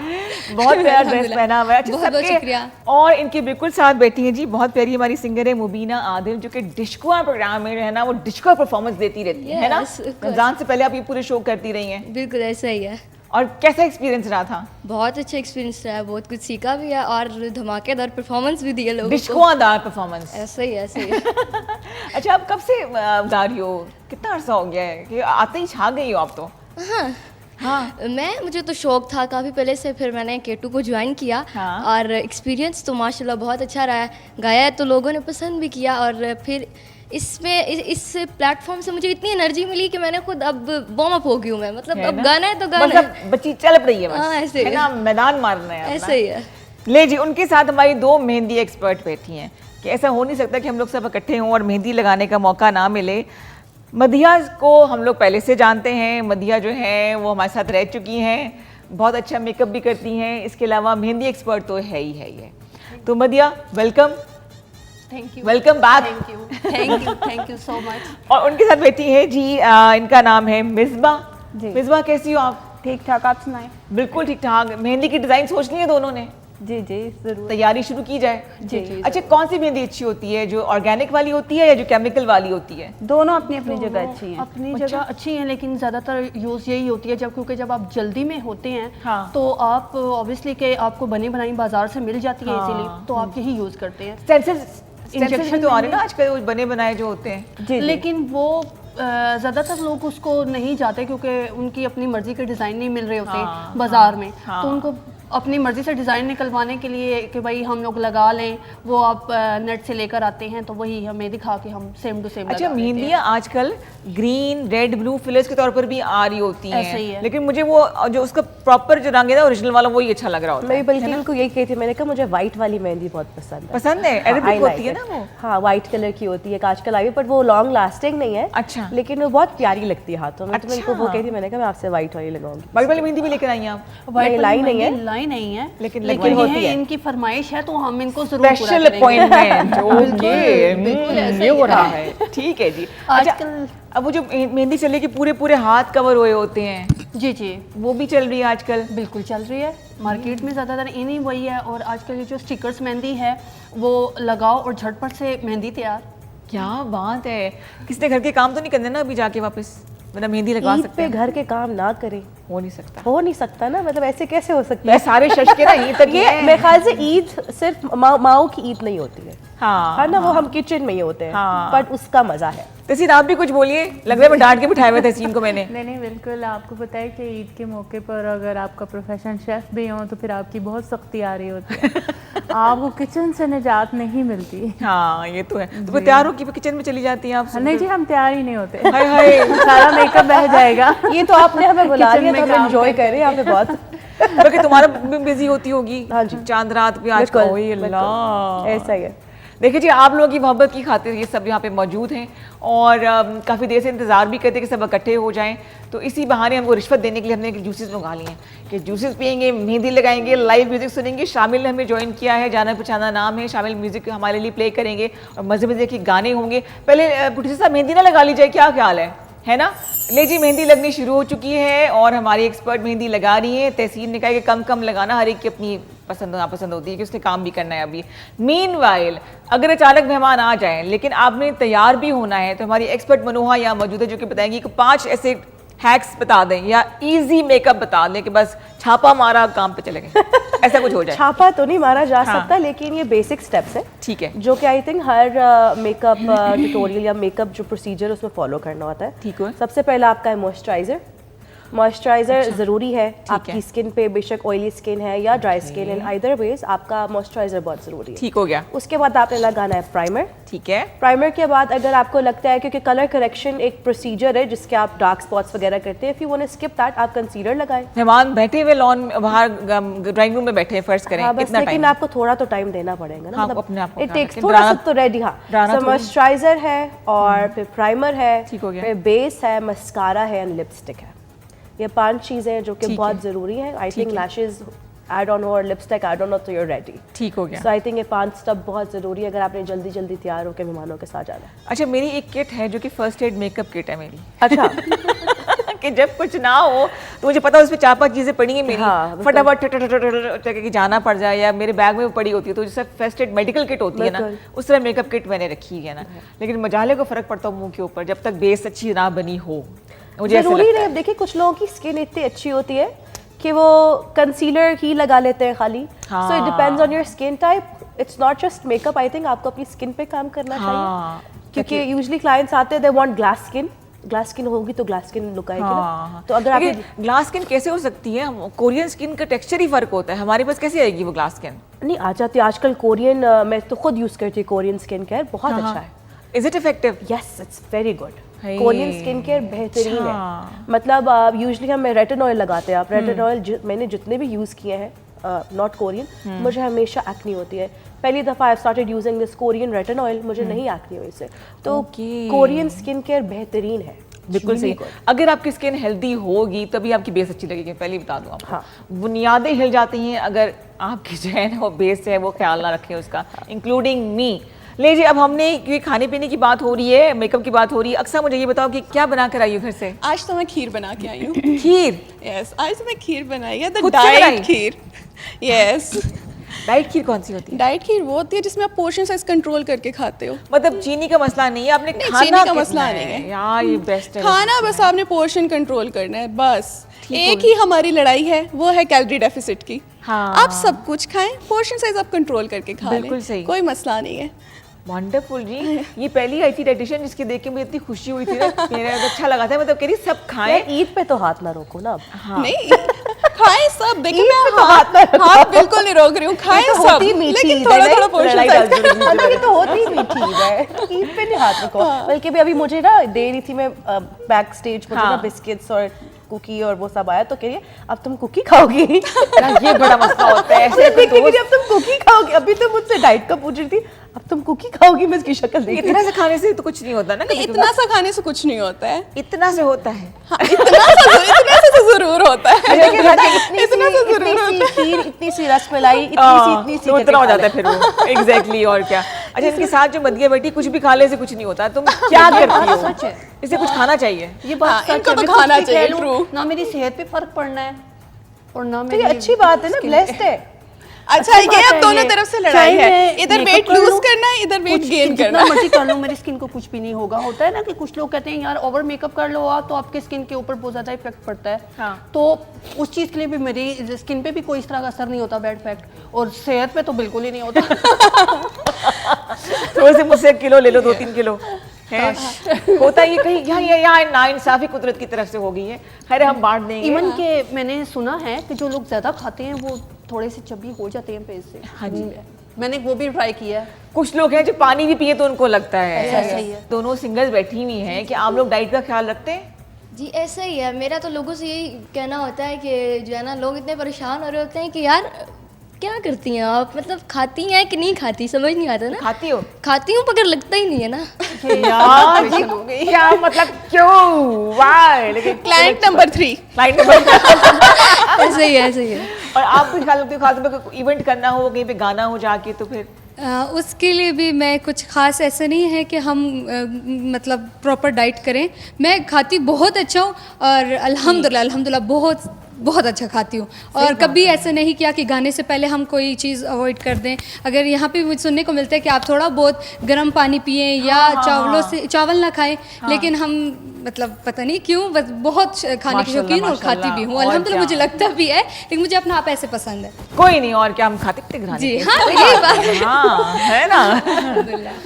बहुत प्यारा ड्रेस पहना हुआ है। अच्छा, बहुत बहुत सबके- शुक्रिया। और इनके बिल्कुल साथ बैठी हैं जी बहुत प्यारी हमारी सिंगर है मुबीना आदिल, जो कि डिस्को प्रोग्राम में है ना वो डिस्को परफॉर्मेंस देती रहती है ना। Yes, of course. रमजान से पहले आप ये पूरे शो करती रही हैं, बिल्कुल ऐसा ही है। और कैसा एक्सपीरियंस रहा था? बहुत अच्छा एक्सपीरियंस रहा है, बहुत कुछ सीखा भी है और धमाकेदार परफॉर्मेंस भी दी है लोगों को। डिस्कोदार परफॉर्मेंस। ऐसा ही है, ऐसा ही है। अच्छा आप कब से गा रही हो? कितना अरसा हो गया है कि आते ही छा गई हो आप तो? हाँ मुझे तो शौक था काफ़ी पहले से, फिर मैंने केटू को ज्वाइन किया। हाँ। और एक्सपीरियंस तो माशाल्लाह बहुत अच्छा रहा है। गाया है तो लोगों ने पसंद भी किया, और फिर इसमें इस प्लेटफॉर्म से मुझे इतनी एनर्जी मिली कि मैंने खुद अब वार्म अप हो गई हूँ मैं, मतलब है अब ना? गाना है तो गाना मतलब बच्ची चल रही है बस, हाँ, ऐसे है ही ना, मैदान मारना है अपना। ऐसे ही है। ले जी, उनके साथ हमारी दो मेहंदी एक्सपर्ट बैठी हैं कि ऐसा हो नहीं सकता कि हम लोग सब इकट्ठे हों और मेहंदी लगाने का मौका ना मिले। मदिया को हम लोग पहले से जानते हैं, मदिया जो है वो हमारे साथ रह चुकी हैं, बहुत अच्छा मेकअप भी करती हैं, इसके अलावा मेहंदी एक्सपर्ट तो है ही है। तो मदिया welcome. Thank you, welcome back. Thank you so much. और उनके साथ बैठी है जी इनका नाम है मिसबा। जी। मिसबा कैसी हो आप? ठीक ठाक, आप सुनाएं? बिल्कुल ठीक ठाक। मेहंदी की डिज़ाइन सोच ली है दोनों ने, जी जी ज़रूर। तैयारी शुरू की जाए। जी। अच्छा कौन सी मेहंदी अच्छी होती है, जो ऑर्गेनिक वाली होती है या जो केमिकल वाली होती है? दोनों अपनी अपनी जगह अच्छी हैं। अपनी जगह अच्छी हैं, लेकिन ज़्यादातर यूज़ यही होती है क्योंकि जब आप जल्दी में होते हैं हाँ। तो आप ऑब्वियसली के आपको बनी बनाई बाजार से मिल जाती है हाँ। इजीली, तो आप यही यूज़ करते हैं। इंजेक्शन इंजेक्शन तो आ रहे में ना आजकल वो बने बनाए जो होते हैं। जी। लेकिन वो ज़्यादातर लोग उसको नहीं चाहते क्योंकि उनकी अपनी मर्जी के डिज़ाइन नहीं मिल रहे होते हाँ, बाजार में, हाँ। तो उनको अपनी मर्जी से डिज़ाइन निकलवाने के लिए कि भाई हम लोग लगा लें, वो आप नेट से लेकर आते हैं तो वही हमें दिखा के हम सेम टू सेम। अच्छा मेहंदियाँ आजकल ग्रीन रेड ब्लू फिलर्स के तौर पर भी आ रही होती ऐसे ही हैं, है। लेकिन मुझे वो जो उसका प्रॉपर जो रंग है ना ओरिजिनल वाला वही अच्छा लग रहा होता मैं है। बल्कि उनको यही कहती थी, मैंने कहा मुझे व्हाइट वाली मेहंदी बहुत पसंद है। पसंद है? हाँ, अरेबिक I होती like है it. ना वो? हाँ व्हाइट कलर की होती है, आजकल आई है, बट वो लॉन्ग लास्टिंग नहीं है। अच्छा। लेकिन वो बहुत प्यारी लगती है हाथों में, तो मैं इनको वो अच्छा। कहती, मैंने कहा मैं आपसे व्हाइट वाली लगाऊंगी। व्हाइट वाली मेहंदी भी लेकर आई हैं आप? वाइट लाई नहीं है। लाई नहीं है, लेकिन लेकिन लगवाई ये होती है। इनकी फरमाइश है तो हम इनको जरूर पूरा स्पेशल करेंगे। अपॉइंटमेंट बिल्कुल ऐसा ये ही हो है। रहा है। ठीक है जी। अच्छा आजकल अब वो जो मेहंदी चले कि पूरे पूरे हाथ कवर हुए होते हैं, जी जी वो भी चल रही है आजकल? बिल्कुल चल रही है, मार्केट में ज़्यादातर इन्हीं वही है। और आजकल ये जो स्टिकर्स मेहंदी है वो लगाओ और झटपट से मेहंदी तैयार। क्या बात है, किसी ने घर के काम तो नहीं करने ना अभी जाके वापस, वरना मेहंदी लगवा ईद सकते पे हैं। घर के काम ना करें, हो नहीं सकता, हो नहीं सकता ना, मतलब ऐसे कैसे हो सकता ये है? सारे शश के ना ईद तक ये मेरे ख्याल से ईद सिर्फ माओ की ईद नहीं होती है, हाँ है ना, वो हम किचन में ही होते हैं, हाँ। बट उसका मजा है। तहसीन आप भी कुछ बोलिए, लग रहा है मैं डांट के बिठाए हुए तहसीन को मैंने। नहीं बिल्कुल, आपको पता है कि ईद के मौके पर अगर आपका प्रोफेशन शेफ भी हो तो फिर आपकी बहुत सख्ती आ रही होती है, आपको किचन से निजात नहीं मिलती। हाँ ये तो है, तो फिर तैयार होकर किचन में चली जाती हैं आप? नहीं जी, हम तैयार ही नहीं होते, हाय हाय, सारा मेकअप बह जाएगा। ये तो आपने हमें बुला किचन लिया में तो हम काम एंजॉय कर रहे हैं यहाँ पे बहुत। बल्कि तुम्हारा भी बिजी होती होगी। हाँ जी। चांद रात भी आज बिल्कुल, ओए अल्लाह, ऐसा ही है। देखिए जी, आप लोगों की मोहब्बत की खातिर ये सब यहाँ पे मौजूद हैं और काफ़ी देर से इंतज़ार भी करते हैं कि सब इकट्ठे हो जाएं, तो इसी बहाने हमको रिश्वत देने के लिए हमने जूसेस मंगा लिए हैं कि जूसेस पियेंगे, मेहंदी लगाएंगे, लाइव म्यूज़िक सुनेंगे। शामिल ने हमें ज्वाइन किया है, जाना पहचाना नाम है, शामिल म्यूज़िक हमारे लिए प्ले करेंगे और मज़े मज़े के गाने होंगे। पहले प्रोड्यूसर साहब मेहंदी ना लगा लीजिए, क्या ख्याल है ना? ले जी, मेहंदी लगनी शुरू हो चुकी है और हमारी एक्सपर्ट मेहंदी लगा रही है। तहसीन ने कहा कि कम कम लगाना, हर एक की अपनी पसंद नापसंद होती है कि उसने काम भी करना है अभी। मीनवाइल अगर अचानक मेहमान आ जाएं लेकिन आपने तैयार भी होना है, तो हमारी एक्सपर्ट मनोहा यहाँ मौजूद है जो कि बताएंगी कि 5 ऐसे हैक्स बता दें या इजी मेकअप बता दें कि बस छापा मारा काम पे चले गए, ऐसा कुछ हो जाए। छापा तो नहीं मारा जा हाँ। सकता, लेकिन ये बेसिक स्टेप्स है, ठीक है, जो कि I think her makeup tutorial या मेकअप जो प्रोसीजर उसमें फॉलो करना होता है। ठीक है। सबसे पहला आपका है मॉइस्चराइजर। मॉइस्चराइजर ज़रूरी है आपकी स्किन पे, बेशक ऑयली स्किन है या dry skin, in either ways आपका मॉइस्चराइजर बहुत ज़रूरी है। ठीक हो गया। उसके बाद आपने लगाना है प्राइमर। ठीक है, प्राइमर के बाद अगर आपको लगता है, क्योंकि कलर करेक्शन एक प्रोसीजर है जिसके आप डार्क स्पॉट्स वगैरह करते हैं, if you want to skip that, आप कंसीलर लगाएं। मेहमान बैठे हुए लॉन बाहर ड्राइंग रूम में बैठे हैं, फर्ज करें, हाँ, बस कितना लेकिन टाइम? आपको थोड़ा तो टाइम देना पड़ेगा ना, हाँ, मतलब अपने आप को इट ध्यान टेक्स रखें, थोड़ा सा डराना- तो रेडी। हाँ, डराना सो थोड़ी। मॉइस्चराइजर है और फिर प्राइमर है, ठीक हो गया। फिर बेस है, मस्कारा है एंड लिपस्टिक है। ये 5 चीज़ें हैं जो कि ठीक बहुत है। ज़रूरी हैं। आई ठीक थिंक है। लैशेज ऐड ऑन और लिपस्टिक ऐड ऑन हो तो यूर रेडी। ठीक हो गया। सो आई थिंक ये 5 स्टेप बहुत ज़रूरी है अगर आपने जल्दी जल्दी तैयार होकर मेहमानों के साथ जाना है। अच्छा, मेरी एक किट है जो कि फर्स्ट एड मेकअप किट है मेरी। अच्छा। कि जब कुछ ना हो तो मुझे पता है उसमें 4-5 चीज़ें पड़ी हैं मेरी, हाँ, फटाफट कि जाना पड़ जाए या मेरे बैग में वो पड़ी होती है, तो जैसे फर्स्ट एड मेडिकल किट होती है ना, बिल्कुल। उस तरह मेकअप किट मैंने रखी है ना। लेकिन मजाले को फ़र्क पड़ता है मुंह के ऊपर जब तक बेस अच्छी ना बनी हो, मुझे ऐसा ज़रूरी लगता नहीं। है। अब देखिए, कुछ लोगों की स्किन इतनी अच्छी होती है कि वो कंसीलर ही लगा लेते हैं खाली। So it depends on your skin type. It's not just makeup, I think आपको अपनी स्किन पे काम करना हाँ, चाहिए, क्योंकि यूजुअली क्लाइंट्स आते हैं, they want glass skin. Glass skin होगी तो ग्लास स्किन लुक आएगी ना। तो अगर आप ग्लास स्किन कैसे हो सकती है? कोरियन स्किन का टेक्सचर ही फर्क होता है, हमारे पास कैसे आएगी वो ग्लास स्किन? नहीं आ जाती आजकल कोरियन, मैं तो खुद यूज करती हूँ कोरियन स्किन केयर, बहुत अच्छा है। Is it effective? Yes, it's very good. है। कोरियन स्किन केयर बेहतरीन है। अच्छा। मतलब यूजुअली हम रेटिन ऑयल लगाते हैं, आप रेटिन ऑयल मैंने जितने भी यूज़ किए हैं नॉट कोरियन, मुझे हमेशा एक्नी होती है। पहली दफ़ा I started using this Korean रेटिन oil, मुझे नहीं एक्नी हुई इससे। तो कोरियन स्किन केयर बेहतरीन है, बिल्कुल सही। अगर आपकी स्किन हेल्दी होगी तभी आपकी बेस अच्छी लगेगी, पहले बता दूं आपको। हाँ। बुनियादें हिल जाती हैं अगर आपकी जो है ना वो बेस है वो ख्याल ना रखें उसका, इंक्लूडिंग मी। ले जी, अब हमने ये खाने पीने की बात हो रही है, मेकअप की बात हो रही है। अक्सर मुझे ये बताओ कि क्या बना कर आई हो घर से? आज तो मैं खीर बना के आई हूँ। खीर? यस, आज तो मैं खीर बनाई है, द खुद से बनाई? डाइट खीर। यस। डाइट खीर कौन सी होती है? डाइट खीर वो होती है जिसमें आप पोर्शन साइज कंट्रोल करके खाते हो। मतलब चीनी का मसला नहीं है, आपने नहीं, खाना चीनी का कितना मसला नहीं है। यार, ये बेस्ट है। खाना बस आपने पोर्शन कंट्रोल करना है बस। एक ही हमारी लड़ाई है, वो है कैलोरी डेफिसिट की। हाँ। आप सब कुछ खाएं, पोर्शन साइज आप कंट्रोल करके खा लें, बिल्कुल सही। कोई मसला नहीं है। वंडरफुल जी, ये पहली आई थी डाइटिशियन जिसकी देख के मुझे इतनी खुशी हुई थी ना, मेरा अच्छा लगा था। मतलब कह रही सब खाएं। यार ईद पे तो हाथ ना रोको ना अब। हाँ। नहीं, खाएं सब। देखिए ईद पे मैं तो हाथ ना हाथ बिल्कुल नहीं रोक रही हूँ, खाएं ये तो सब, होती मीठी लेकिन ईद थोड़ा है, थोड़ा नहीं? पोर्शन लड़ाई साइज। डाल दूंगी। मतलब ये तो होती ही मीठी ईद है, ईद पे नहीं हाथ रखो। बल्कि भी अभी मुझे ना दे रही थी, मैं बैक स्टेज मुझे ना बिस्किट्स और कुकी और वो सब आया, तो कह रही है अब तुम कुकी खाओगी। ये बड़ा मसला होता है ऐसे ऐसे तो अब तुम कुकी खाओगी। अभी तो मुझसे डाइट का पूछ रही थी, अब तुम कुकी खाओगी, मैं इसकी शक्ल देख इतना से खाने से तो कुछ नहीं होता ना, कभी इतना सा खाने से कुछ नहीं होता है। इतना से होता है। हाँ, इतना सा तो जरूर होता है। इतना सी खीर, इतनी सी रसमलाई, इतनी सी तो इतना हो जाता है फिर वो। एग्जैक्टली। और क्या? अच्छा, इनके साथ जो मदिया बेटी, कुछ भी खा ले से कुछ नहीं होता, तुम क्या करती हो? सच है, इसे कुछ खाना चाहिए। ये बात हाँ, सच इनको है। तो मैं कुछ खाना भी चाहिए, कह लूं, true। ना मेरी सेहत पे फर्क पड़ना है और ना तो ये मेरी अच्छी बात है ना, skin ब्लेस्ड पे। है। अच्छा ये अब दोनों तरफ से लड़ाई है, इधर वेट लूज करना है, इधर वेट गेन करना जितना है। मर्जी कर लो मेरी स्किन को कुछ भी नहीं होगा। होता है ना कि कुछ लोग कहते हैं यार ओवर मेकअप कर लो आप तो आपके स्किन के ऊपर बहुत ज़्यादा इफेक्ट पड़ता है। हाँ। तो उस चीज़ के लिए भी मेरी स्किन पे भी कोई इस तरह का असर नहीं होता बैड इफेक्ट, और सेहत पे तो बिल्कुल ही नहीं होता। थोड़े से मुझसे 1 किलो ले लो, 2-3 किलो है होता है ये कहीं यहाँ नाइंसाफी कुदरत की तरफ से हो गई है। खैर हम बांट देंगे। इवन के मैंने सुना है कि जो लोग ज़्यादा खाते हैं वो थोड़े से चब्बी हो जाते हैं पेट से। हाँ जी। मैंने वो भी ट्राई किया है। कुछ लोग हैं जो पानी भी पिए तो उनको लगता है। ऐसा ही है। दोनों सिंगल्स बैठी हुई हैं कि आप लोग डाइट का ख्याल रखते हैं? जी ऐसा ही है, मेरा तो लोगों से यही कहना होता है कि जो है ना लोग इतने परेशान हो रहे होते हैं कि यार क्या करती हैं आप, मतलब खाती हैं कि नहीं खाती समझ नहीं आता ना। खाती हो? खाती हूँ मगर लगता ही नहीं है ना। यार ये क्या मतलब क्यों वाह, लेकिन क्लाइंट नंबर 3। क्लाइंट नंबर ऐसे ही है, ऐसे ही है। और आप भी ख्याल रखते हो खास तौर पे इवेंट करना हो, कहीं पे गाना हो जाके, तो फिर उसके लिए भी मैं कुछ खास ऐसा नहीं है कि हम मतलब प्रॉपर डाइट करें। मैं खाती बहुत अच्छा हूँ और अल्हम्दुलिल्लाह बहुत अच्छा खाती हूँ, और कभी ऐसा नहीं किया कि गाने से पहले हम कोई चीज़ अवॉइड कर दें। अगर यहाँ पे मुझे सुनने को मिलता है कि आप थोड़ा बहुत गर्म पानी पिएं या चावल ना खाएं, लेकिन हम मतलब पता नहीं क्यों बस बहुत खाने की शौकीन और खाती भी हूँ अल्हम्दुलिल्लाह, मुझे लगता भी है, लेकिन मुझे अपना आप ऐसे पसंद है। कोई नहीं, और क्या हम खाते पीते घराने जी के। हाँ यही बात है। हाँ है ना,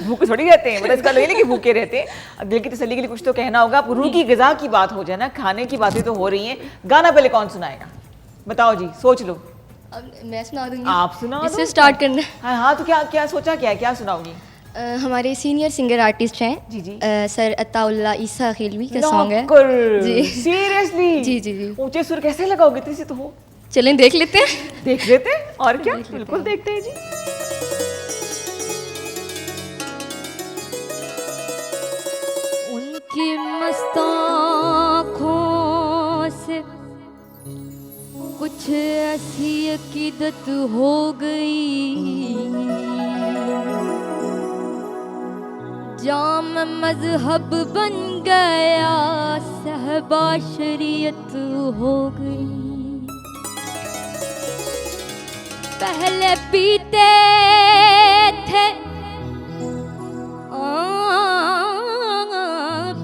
भूखे थोड़ी रहते हैं, मतलब इसका नहीं कि भूखे रहते हैं। अब दिल की तसल्ली के लिए कुछ तो कहना होगा। आप रूह की ग़िज़ा की बात हो जाए ना, खाने की बातें तो हो रही हैं, गाना पहले कौन सुनाएगा बताओ जी, सोच लो। अब मैं सुना दूंगी, आप सुना इससे स्टार्ट करना है। हाँ तो क्या सोचा, क्या सुनाओगी? हमारे सीनियर सिंगर आर्टिस्ट हैं जी जी, सर अताउल्लाह ईसा खिलवी का सॉन्ग है जी। जी। सीरियसली? जी जी जी, ऊंचे सुर कैसे लगाओगे? इतनी सी तो हो, चलें देख लेते हैं। देख लेते हैं, और क्या, बिल्कुल देखते हैं जी। उनकी मस्त आँखों से कुछ ऐसी अकीदत हो गई, जाम मजहब बन गया, सहबा शरीयत हो गई। पहले पीते थे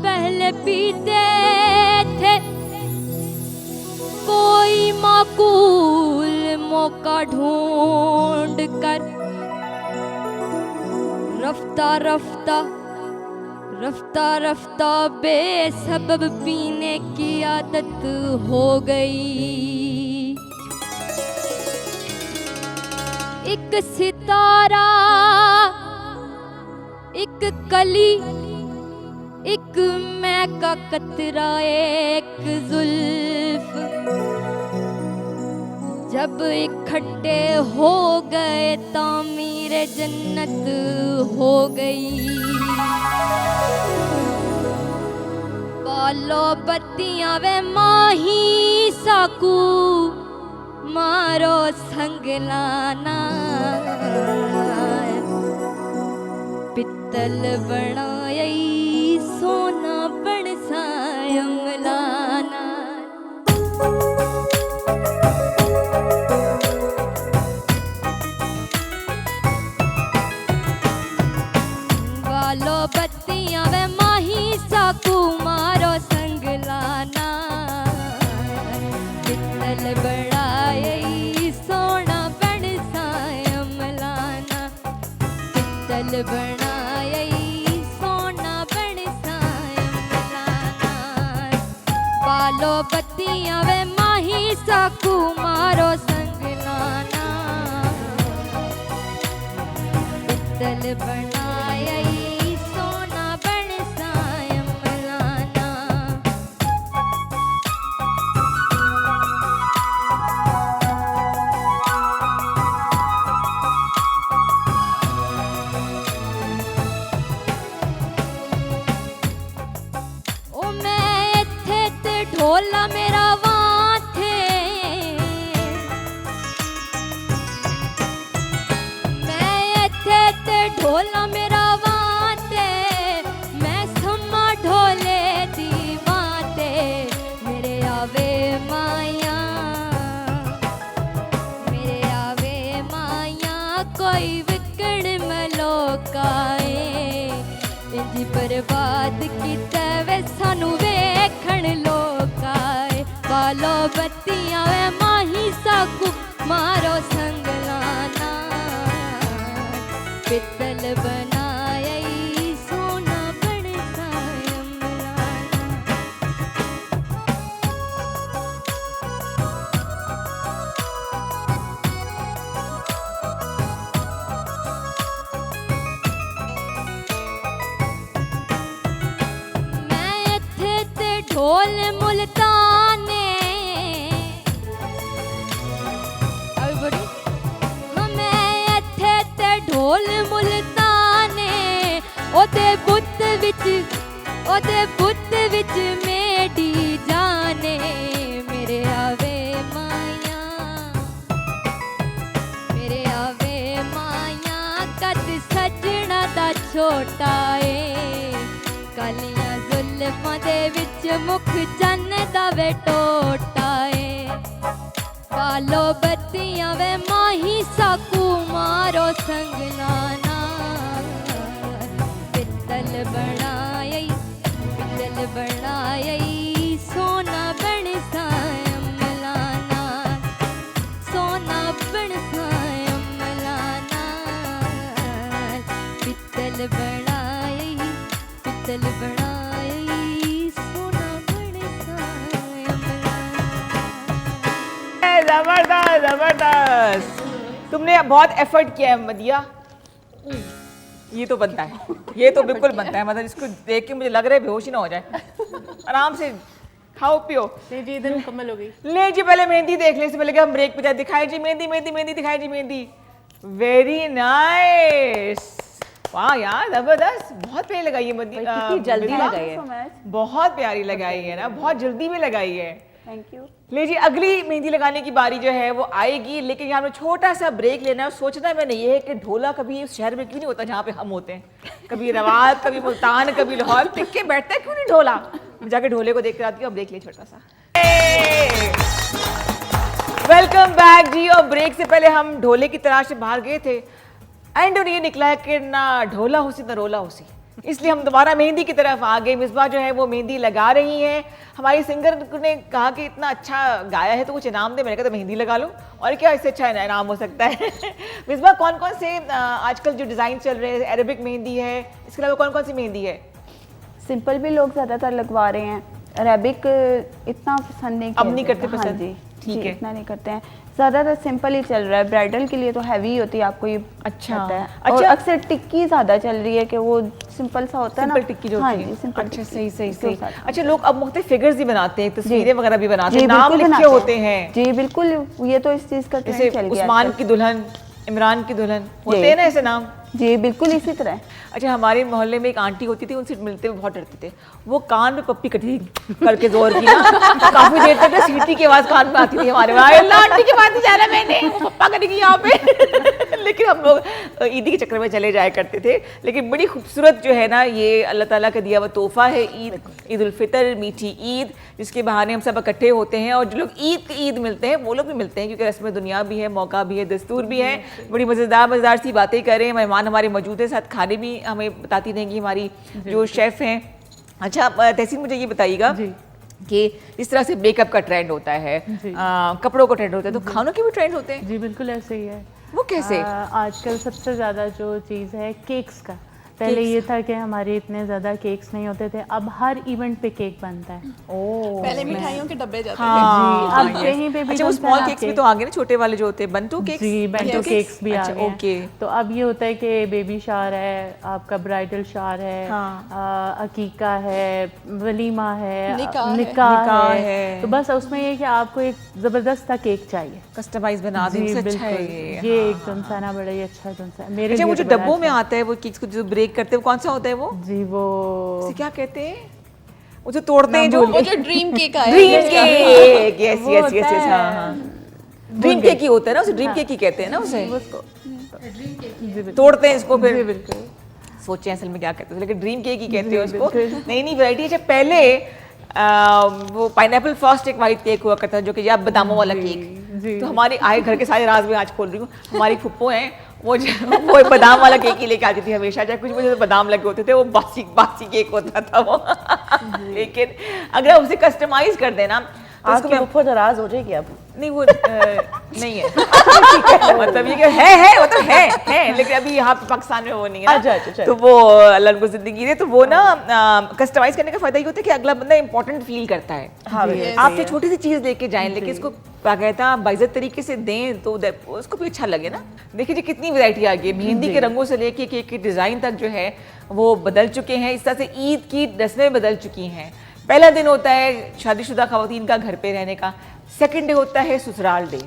पहले पीते थे, कोई माकूल मौका ढूंढ कर, रफ्ता रफ्ता रफ्ता रफ्ता बेसबब पीने की आदत हो गई। एक सितारा, एक कली, एक मैं का कतरा, एक जुल्फ, जब इकट्ठे हो गए तामीर जन्नत हो गई। बालो बत्तियां वे माही साकू, मारो संग लाना, पित्तल बनाई सोना बन सायम लाना। बालो बत्तियां वे माही साकू, मारो संग लाना, पित्तल बनाई सोना बन सायम लाना, पित्तल बनाई सोना बन सायम लाना। बालो बत्तियां वे माही साकू, मारो संग लाना, पित्तल बनाई सोना बन सायम लाना। ओ मैं इत्थे ते ढोला मेरा वां थे, मैं इत्थे ते ढोला मेरा वां ते, मैं सम्मा ढोले दी वां ते, मेरे आवे माया, मेरे आवे माया। जी बर्बाद कीता वे सानू वेखण लोक आए बालो बत्तियां वे माही साकू मारो संग लाना पित्तल बनाया सोना बन सायम लाना मैं इत्थे ते ढोल मुल्ताने अभी बड़ी मैं इत्थे ते ढोल मुल्ताने ओदे पुत्त विच मेडी जाने मेरे आवे माया कद सजना दा छोटा ए कालियां जुल्फां दे विच मुख चन्न दा वे टोटा ए पालो बत्तियां वे माही साकू मारो संग लाना पित्तल बनाई सोना बन सायम लाना सोना बन सायम लाना पित्तल बनाई सोना बन सायम लाना जबरदस्त जबरदस्त, तुमने बहुत एफर्ट किया है मदिया। ये तो बनता है, ये तो बिल्कुल बनता है, मतलब इसको देख के मुझे लग रहा है बेहोश ही ना हो जाए। आराम से खाओ पियो। जी इधर मुकम्मल हो गई। ले जी पहले मेहंदी देख ले, इससे पहले कि हम ब्रेक पे जाए। दिखाई जी मेहंदी मेहंदी मेहंदी, दिखाई जी मेहंदी। वेरी नाइस, वाह यार जबरदस्त, बहुत प्यारी लगाई है कितनी जल्दी बिल्वा। लगाई है। बहुत प्यारी लगाई है ना, बहुत जल्दी में लगाई है। Thank you. ले जी अगली मेहंदी लगाने की बारी जो है वो आएगी, लेकिन यहाँ में छोटा सा ब्रेक लेना है। और सोचना मैंने ये है कि ढोला कभी उस शहर में क्यों नहीं होता जहाँ पे हम होते हैं, कभी रवात, कभी मुल्तान, कभी लाहौर, टिक के बैठता है क्यों नहीं ढोला। मैं जाके ढोले को देख कर आती हूँ। अब ब्रेक ले छोटा सा। वेलकम बैक जी। और ब्रेक से पहले हम ढोले की तलाश से बाहर गए थे, एंड और ये निकला है कि ना ढोला होसी ना रोला होसी, इसलिए हम दोबारा मेहंदी की तरफ आ गए। मिसबा जो है वो मेहंदी लगा रही हैं। हमारी सिंगर ने कहा कि इतना अच्छा गाया है तो कुछ इनाम दे। मैंने कहा तो मेहंदी लगा लो, और क्या इससे अच्छा इनाम हो सकता है। मिसबा कौन कौन से आजकल जो डिज़ाइन चल रहे हैं, अरेबिक मेहंदी है, इसके अलावा कौन कौन सी मेहंदी है? सिंपल भी लोग ज़्यादातर लगवा रहे हैं, अरेबिक इतना पसंद नहीं अब नहीं करते हाँ पसंद? जी, ठीक जी, है। इतना नहीं करते हैं, ज़्यादातर सिंपल ही चल रहा है। ब्राइडल के लिए तो हैवी होती है, आपको ये अच्छा। पता है। अच्छा। और अक्सर टिक्की ज़्यादा चल रही है कि वो सिंपल सा होता है ना, सिंपल टिक्की जो हाँ होती है। जी, सिंपल अच्छा, टिक्की, सही सही उसके सही। साथ। अच्छा, लोग अब मुख्तलिफ फिगर्स भी बनाते हैं, तस्वीरें वगैरह भी बनाते जी, हैं, नाम बिल्कुल लिखे बनाते होते हैं। जी बिल्कुल, ये तो इस चीज़ का जैसे ट्रेंड चल गया उस्मान आजकल। की दुल्हन, इमरान की दुल्हन, होते जी। हैं ना ऐसे नाम। जी बिल्कुल इसी तरह। अच्छा, हमारे मोहल्ले में एक आंटी होती थी, उनसे मिलते हुए बहुत डरते थे। वो कान में पप्पी कटी करके जोर की ना, काफी देर तक सीटी की आवाज कान में आती थी हमारे वहाँ। अल्लाह आंटी के पास ही जाना मैंने, पप्पा करेगी यहाँ पे। लेकिन हम लोग ईदी के चक्कर में चले जाया करते थे। लेकिन बड़ी खूबसूरत जो है ना, ये अल्लाह ताला का दिया हुआ तोहफा है ईद उल फितर, मीठी ईद, जिसके बहाने हम सब इकट्ठे होते हैं। और जो लोग ईद मिलते हैं वो लोग भी मिलते हैं, क्योंकि रस्म दुनिया भी है, मौका भी है, दस्तूर भी है। बड़ी मज़ेदार सी बातें करें, मेहमान हमारे मौजूद हैं, साथ खाने भी हमें बताती रहेंगी हमारी जो शेफ़ हैं। अच्छा तहसीन, मुझे ये बताइएगा कि इस तरह से मेकअप का ट्रेंड होता है, कपड़ों का ट्रेंड होता है, तो खानों के भी ट्रेंड होते हैं? जी बिल्कुल ऐसे ही है। वो कैसे? आजकल सबसे ज़्यादा जो चीज़ है केक्स का। पहले ये था कि हमारे इतने ज़्यादा केक्स नहीं होते थे, अब हर इवेंट पे केक बनता है। पहले मिठाइयों के डब्बे जाते हाँ, अब कहीं पे भी अच्छा, वो बनता स्मॉल है केक्स भी केक। तो आ गए ना, छोटे वाले जो होते हैं, बंटू केक्स। जी बेंटो केक्स भी आ अच्छा, गए ओके। हैं। तो अब ये होता है कि बेबी शावर है, आपका ब्राइडल शावर है, हाँ। अकीका है, वलीमा है, निकाह निकाह है। है। तो बस उसमें ये कि आपको एक ज़बरदस्त सा केक चाहिए। कस्टमाइज बना दें, जी इससे अच्छा है बिल्कुल, ये। ये एकदम सा ना बड़ा ही अच्छा एकदम सा मेरे अच्छा, वो लिए जो तो बड़ा डब्बों में अच्छा आता है वो केक्स को जो ब्रेक करते हैं, वो कौन सा होता है वो? जी वो उसे क्या कहते हैं, वो जो तोड़ते हैं, जो वो जो ड्रीम केक आया ड्रीम केक, यस वो यस होता यस, है- हाँ हाँ, ड्रीम केक ही होता है ना, उसे ड्रीम केक ही कहते हैं ना उसे। उसको जी बिल्कुल, तोड़ते हैं इसको, जी फिर बिल्कुल। सोचे असल में क्या कहते हैं, लेकिन ड्रीम केक ही कहते हैं जी, उसको। बिल्कुल। नई नई वैरायटी। अच्छा, पहले वो पाइनएप्पल फर्स्ट एक वाइट केक हुआ करता था, जो कि या बादामों वाला केक। जी। तो हमारे आए घर के सारे राज में आज खोल रही हूँ। हमारी फुप्पो हैं, वो बादाम वाला केक ही लेके आती थी हमेशा, चाहे कुछ मुझे बादाम लगे होते थे, वो बासी बासी केक होता था वो। लेकिन अगर आप उसे कस्टमाइज कर देना तो आपकी उसमें फुफ्फो नाराज हो जाएगी अब। नहीं वो नहीं है मतलब ये कि है मतलब है लेकिन अभी यहाँ पे पाकिस्तान में वो नहीं है ना। अच्छा। तो वो अल्लाह उनको जिंदगी दे, तो वो ना कस्टमाइज करने का फायदा ये होता है कि अगला बंदा इंपॉर्टेंट फील करता है। हाँ, आप एक छोटी सी चीज लेके जाएं लेकिन इसको बाकायदा बाइज्जत तरीके से दें तो उसको भी अच्छा लगे ना। देखिए जी कितनी वैरायटी आ गई है, मेहंदी के रंगों से लेके केक की डिजाइन तक जो है वो बदल चुके हैं। इस तरह से ईद की रस्में बदल चुकी हैं। पहला दिन होता है शादीशुदा खवातीन का घर पे रहने का, सेकंड डे होता है ससुराल डे,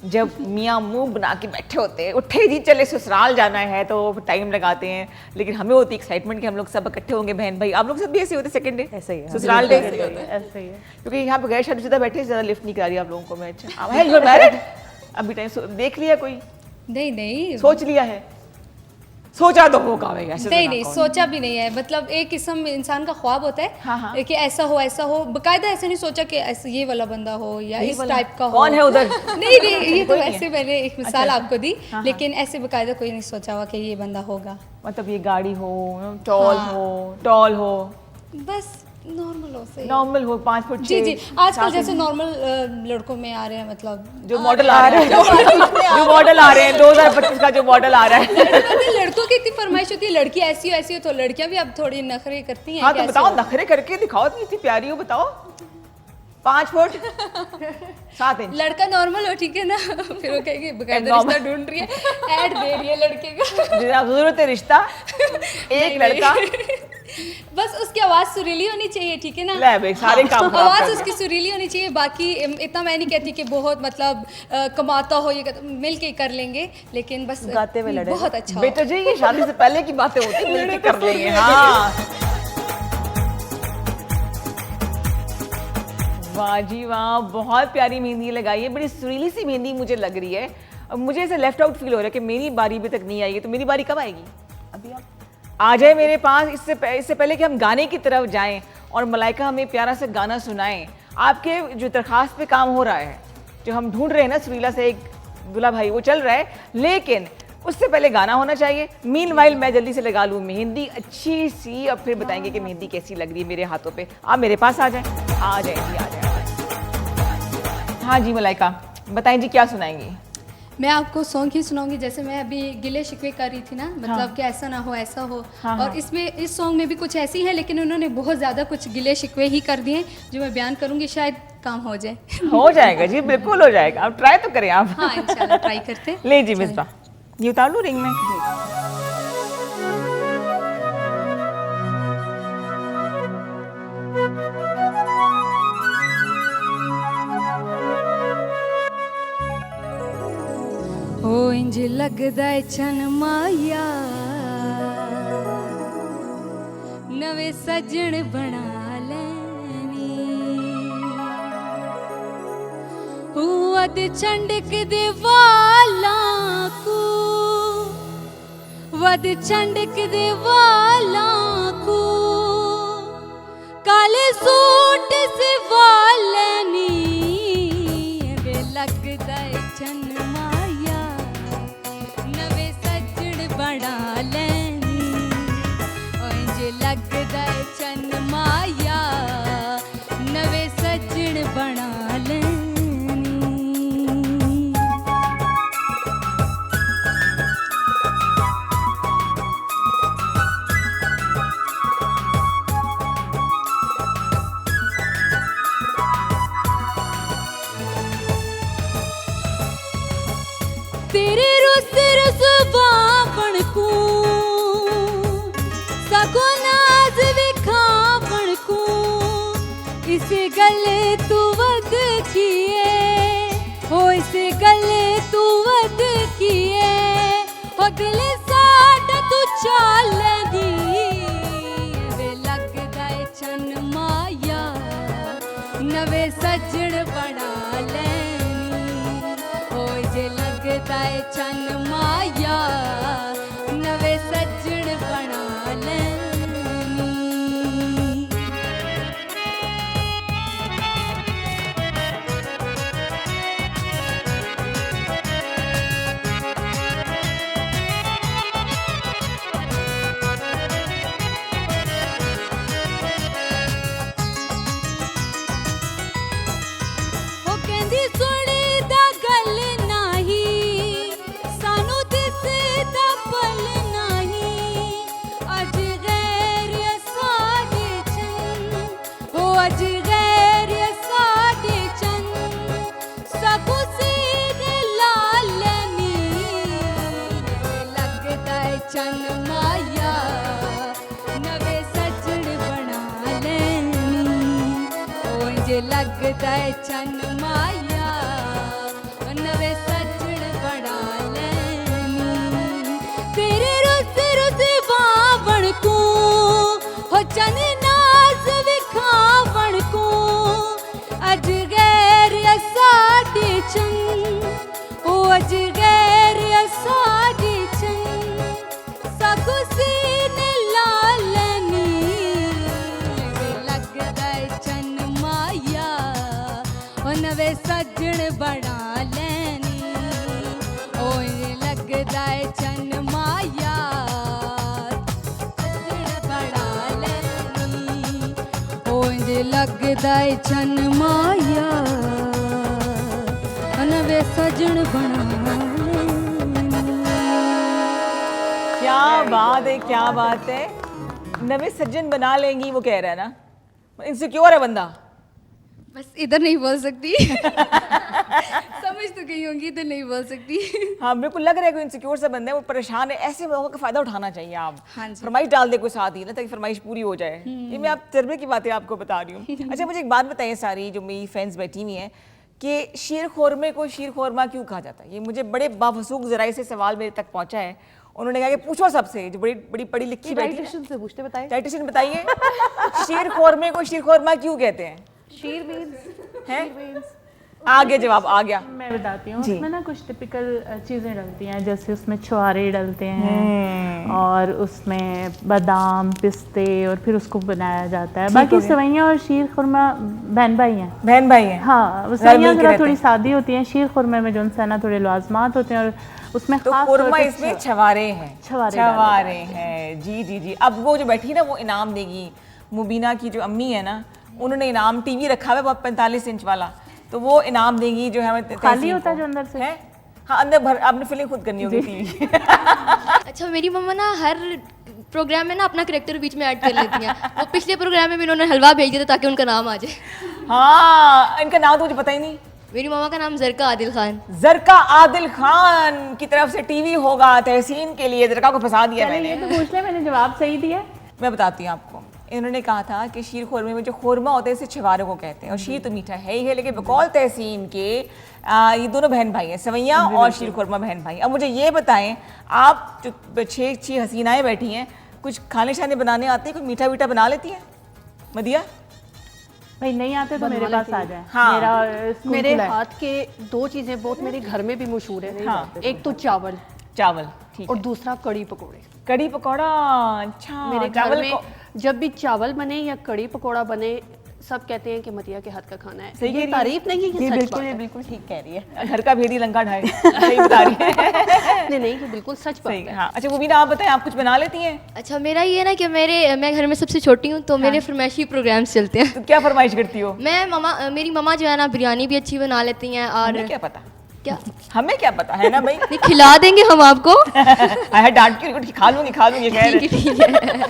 जब मियाँ मुंह बना के बैठे होते हैं, उठे जी चले ससुराल जाना है तो टाइम लगाते हैं। लेकिन हमें होती एक्साइटमेंट कि हम लोग सब इकट्ठे होंगे बहन भाई। आप लोग सब भी ऐसे होते सेकंड डे? ऐसे ही है, ससुराल डे ऐसे ही है। क्योंकि यहाँ पे गैर शादीशुदा बैठे ज़्यादा लिफ्ट नहीं करा रही आप लोगों को मैं। अच्छा है यू मैरिड? अभी टाइम देख लिया कोई, नहीं सोच लिया है? सोचा तो वो काम है ऐसे नहीं सोचा भी नहीं है। मतलब एक किस्म इंसान का ख्वाब होता है हाँ। कि ऐसा हो बकायदा ऐसे नहीं सोचा कि ऐसे ये वाला बंदा हो या इस टाइप का हो। कौन है उधर? नहीं ये तो ऐसे मैंने एक मिसाल आपको दी, लेकिन ऐसे बकायदा कोई नहीं सोचा हुआ कि ये बंदा होगा। मतलब ये गाड़ी हो, टॉल हो, बस नॉर्मल हो, सही नॉर्मल हो, 5 फुट जी आजकल जैसे नॉर्मल लड़कों में आ रहे हैं, मतलब जो मॉडल आ रहे हैं जो मॉडल आ रहे हैं 2025 का जो मॉडल आ रहा है। लड़कों की इतनी फरमाइश होती है लड़की ऐसी हो तो लड़कियां भी अब थोड़ी नखरे करती हैं। हाँ तो बताओ, नखरे करके दिखाओ, इतनी प्यारी हो, बताओ 5 फुट 7 इंच लड़का नॉर्मल हो, ठीक है ना? फिर वो कहेगी बकायदा रिश्ता ढूंढ रही है, ऐड दे रही है लड़के का। जरूरत है रिश्ता, एक लड़का, बस उसकी आवाज सुरीली होनी चाहिए, ठीक है ना? ले भाई सारे काम खराब आवाज कर उसकी सुरीली होनी चाहिए। बाकी इतना मैं नहीं कहती कि बहुत मतलब कमाता हो, ये मिल के कर लेंगे, लेकिन बस गाते हुए लड़े बहुत अच्छा हो। बेटा जी ये शादी से पहले की बातें होती हैं, मिलके कर लेंगे। हाँ वाह जी वाह, बहुत प्यारी मेहंदी लगाई है, बड़ी सुरीली सी मेहंदी मुझे लग रही है। अब मुझे ऐसे लेफ्ट आउट फील हो रहा है कि मेरी बारी अभी तक नहीं आई है, तो मेरी बारी कब आएगी? अभी आप आ जाए मेरे पास, इससे पहले कि हम गाने की तरफ जाएं और मलाइका हमें प्यारा सा गाना सुनाएं। आपके जो दरखास्त पे काम हो रहा है, जो हम ढूंढ रहे हैं ना सुरीला से एक दूल्हा भाई, वो चल रहा है, लेकिन उससे पहले गाना होना चाहिए। मीनवाइल मैं जल्दी से लगा लूँ मेहंदी अच्छी सी, अब फिर बताएंगे कि मेहंदी कैसी लग रही है मेरे हाथों पे। आप मेरे पास आ जाएं जी, आ जाए। हाँ जी मलाइका बताएं जी, क्या सुनाएंगी? मैं आपको सॉन्ग ही सुनाऊंगी, जैसे मैं अभी गिले शिकवे कर रही थी ना, मतलब कि ऐसा ना हो ऐसा हो। और इसमें इस सॉन्ग में भी कुछ ऐसी है, लेकिन उन्होंने बहुत ज़्यादा कुछ गिले शिकवे ही कर दिए जो मैं बयान करूंगी, शायद काम हो जाए। हो जाएगा जी, बिल्कुल हो जाएगा, आप ट्राई तो करें आप। हाँ इंशाल्लाह ट्राई करते हैं। ले जी मिसबा, ये उतार लूँ रिंग में। ओ इंज लगदा है चन माया, नवे सजन बना लैनी, वद चंडक दे वालां को, वद चंडक दे वालां को, काले सूट से वालनी, वे लगदा है चन माया, नवे सजन बना लैनी, इंज लगदा है चन माया, नवे सजन बना लैनी। तेरे रुस बावण को, सगो नाज विखावण को, इसे गले तू वद किए हो, इसे गले तू वद किए हो, दिल साडा तू चालगी, वे लगदा है चन माया, नवे सजन बना लैनी, हो जे लगदा है चन माया, नवे सजन बना लैनी। माया नवे सजन बना लेनी उंज लगदा है चन माया नवे सजन बना लेनी तेरे रुस रुस बावण को हो चन नाज विखावण को अज गैर साडी चन ओ अज गैर साडी चन सगु सीने लालनी लगदा है चन माया ओ नवे सजन बना लेनी ओ लगदा है चन माया सजन बना लेनी ओ लगदा है चन माया नवे सजन बना क्या बात है, क्या बात है। नवे सज्जन बना लेंगी वो कह रहा है ना, इनसिक्योर है बंदा। बस इधर नहीं बोल सकती समझ तो गई होंगी, इधर नहीं बोल सकती। हाँ बिल्कुल लग रहा है कोई इनसिक्योर सा बंदा है, वो परेशान है। ऐसे मौके का फायदा उठाना चाहिए आप। हाँ जी। फरमाइश डाल दे कोई साथ ही ना, ताकि फरमाइश पूरी हो जाए। ये मैं आप तजर्बे की बातें आपको बता रही हूँ। अच्छा मुझे एक बात बताइए, सारी जो मेरी फ्रेंड्स बैठी हुई हैं, कि शीर खोरमे को शीर खोरमा क्यों कहा जाता है? ये मुझे बड़े बाफसूक जराए से सवाल मेरे तक पहुंचा है। उन्होंने कहा कि पूछो सबसे जो बड़ी बड़ी पढ़ी लिखी बैठी है। डाइटिशियन से पूछते, बताइए। डाइटिशियन बताइए शीर खोरमे को शीर खोरमा क्यों कहते हैं? शीर बीन्स हैं? आ गया जवाब, आ गया। मैं बताती हूँ, उसमें ना कुछ टिपिकल चीज़ें डलती हैं, जैसे उसमें छुआरे डलते हैं और उसमें बादाम पिस्ते और फिर उसको बनाया जाता है। बाकी सेवइयाँ और शीर खुरमा बहन भाई हैं। बहन भाई हैं। हाँ, सेवइयाँ जरा थोड़ी सादी होती हैं, शीर खुरमे में जो है ना थोड़े लाजमात होते हैं और उसमें तो खास तौर खुरमा पे इसमें छवारे हैं। छवारे हैं, जी जी जी। अब वो जो बैठी ना वो इनाम देगी, मुबीना की जो अम्मी है ना, उन्होंने इनाम टीवी रखा हुआ है 45 इंच वाला, तो वो इनाम देगी जो है हमें खाली होता है जो अंदर से है। हाँ अंदर भर, आपने फिलिंग खुद करनी होगी टीवी। अच्छा मेरी मम्मा ना हर प्रोग्राम में ना अपना करेक्टर बीच में ऐड कर लेती हैं। वो पिछले प्रोग्राम में भी उन्होंने हलवा भेज दिया था ताकि उनका नाम आ जाए। हाँ इनका नाम तो मुझे पता ही नहीं। मेरी मम्मा का नाम जरका आदिल खान। जरका आदिल खान की तरफ से टीवी होगा तहसीन के लिए। जरका को फंसा दिया मैंने। ये तो पूछ ले, मैंने जवाब सही दिया। मैं बताती हूँ आपको, इन्होंने कहा था कि शीर खोरमे में जो खोरमा होता है इसे छवारे को कहते हैं, और शीर तो मीठा है ही है, लेकिन बकौल तहसीन के ये दोनों बहन भाई हैं, सवैयाँ और शीर खोरमा बहन भाई। अब मुझे ये बताएं, आप जो छह हसीनाएं बैठी हैं, कुछ खाने शाने बनाने आते हैं? कुछ मीठा वीठा बना लेती हैं? मदिया भाई नहीं आते तो मेरे पास आ जाए। हाँ। मेरे हाथ के दो चीज़ें बहुत मेरे घर में भी मशहूर है। हाँ। एक तो चावल चावल, ठीक और है। दूसरा कड़ी पकोड़े। कड़ी पकौड़ा, अच्छा। मेरे घर चावल में जब भी चावल बने या कड़ी पकोड़ा बने, सब कहते हैं कि मतिया के हाथ का खाना है। सही कह ये रही है। तारीफ नहीं है, ये सच बिल्कुल, बात ये है। बिल्कुल ठीक कह रही है। घर का भेदी लंका ढाई, सही बता रही है। नहीं ये बिल्कुल सच बात सही, है। हाँ। अच्छा मुबीना आप बताएं, आप कुछ बना लेती हैं? अच्छा मेरा ये ना कि मैं घर में सबसे छोटी हूँ, तो मेरे फरमाइशी प्रोग्राम्स चलते हैं। तो क्या फरमाइश करती हो? मेरी मम्मा जो है ना बिरयानी भी अच्छी बना लेती हैं। और हमें क्या पता, क्या हमें क्या पता है ना भाई। नहीं, खिला देंगे हम आपको। डांट के खा लूंगी कह रहे। ठीक है।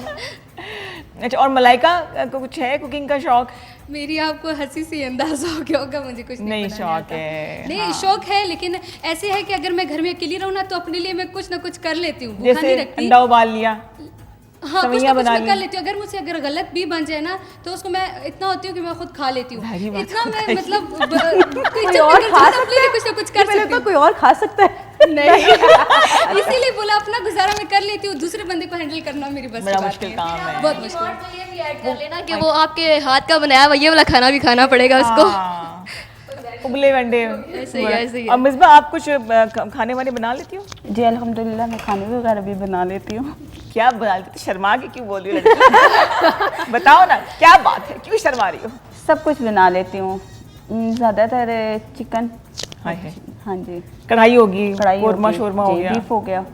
अच्छा और मलाइका को कुछ है कुकिंग का शौक? मेरी आपको हंसी से अंदाजा हो गया होगा, मुझे कुछ नहीं बनाने शौक आता। है। नहीं शौक है, लेकिन ऐसे है कि अगर मैं घर में अकेली रहूँ ना तो अपने लिए मैं कुछ ना कुछ कर लेती हूँ, भूखा जैसे नहीं रखती। अंडा उबाल लिया, हाँ कुछ सवैयाँ ना कुछ बना मैं कर ली। लेती हूँ। अगर मुझसे अगर गलत भी बन जाए ना तो उसको मैं इतना होती हूँ कि मैं खुद खा लेती हूँ। भारी बात इतना मैं बताई। मतलब कोई और खा सकता है? कुछ ना कुछ कर पहले सकती तो हूँ। कोई और खा सकता है। नहीं इसीलिए बोला अपना गुजारा मैं कर लेती हूँ, दूसरे बंदे को हैंडल करना मेरी बस की बड़ा बात मुश्किल नहीं काम है। बहुत मुश्किल। और तो ये भी ऐड कर लेना कि वो आपके हाथ का बनाया हुआ ये वाला खाना भी खाना पड़ेगा उसको। हाँ, उबले अंडे। ऐसे ही है, ऐसे ही है। और मिसबा आप कुछ खाने वाने बना लेती हो? जी अल्हम्दुलिल्लाह मैं खाने वगैरह भी बना लेती हूँ। क्या बना लेती हो? शर्मा के क्यों बोल रही हो लड़की? बताओ ना क्या बात है, क्यों शर्मा रही हो? सब कुछ बना लेती हूँ, ज़्यादातर चिकन। हाय हाय। हाँ जी, कढ़ाई होगी, कढ़ाई कोरमा होगी, शोरमा हो जी, गया। बीफ हो गया,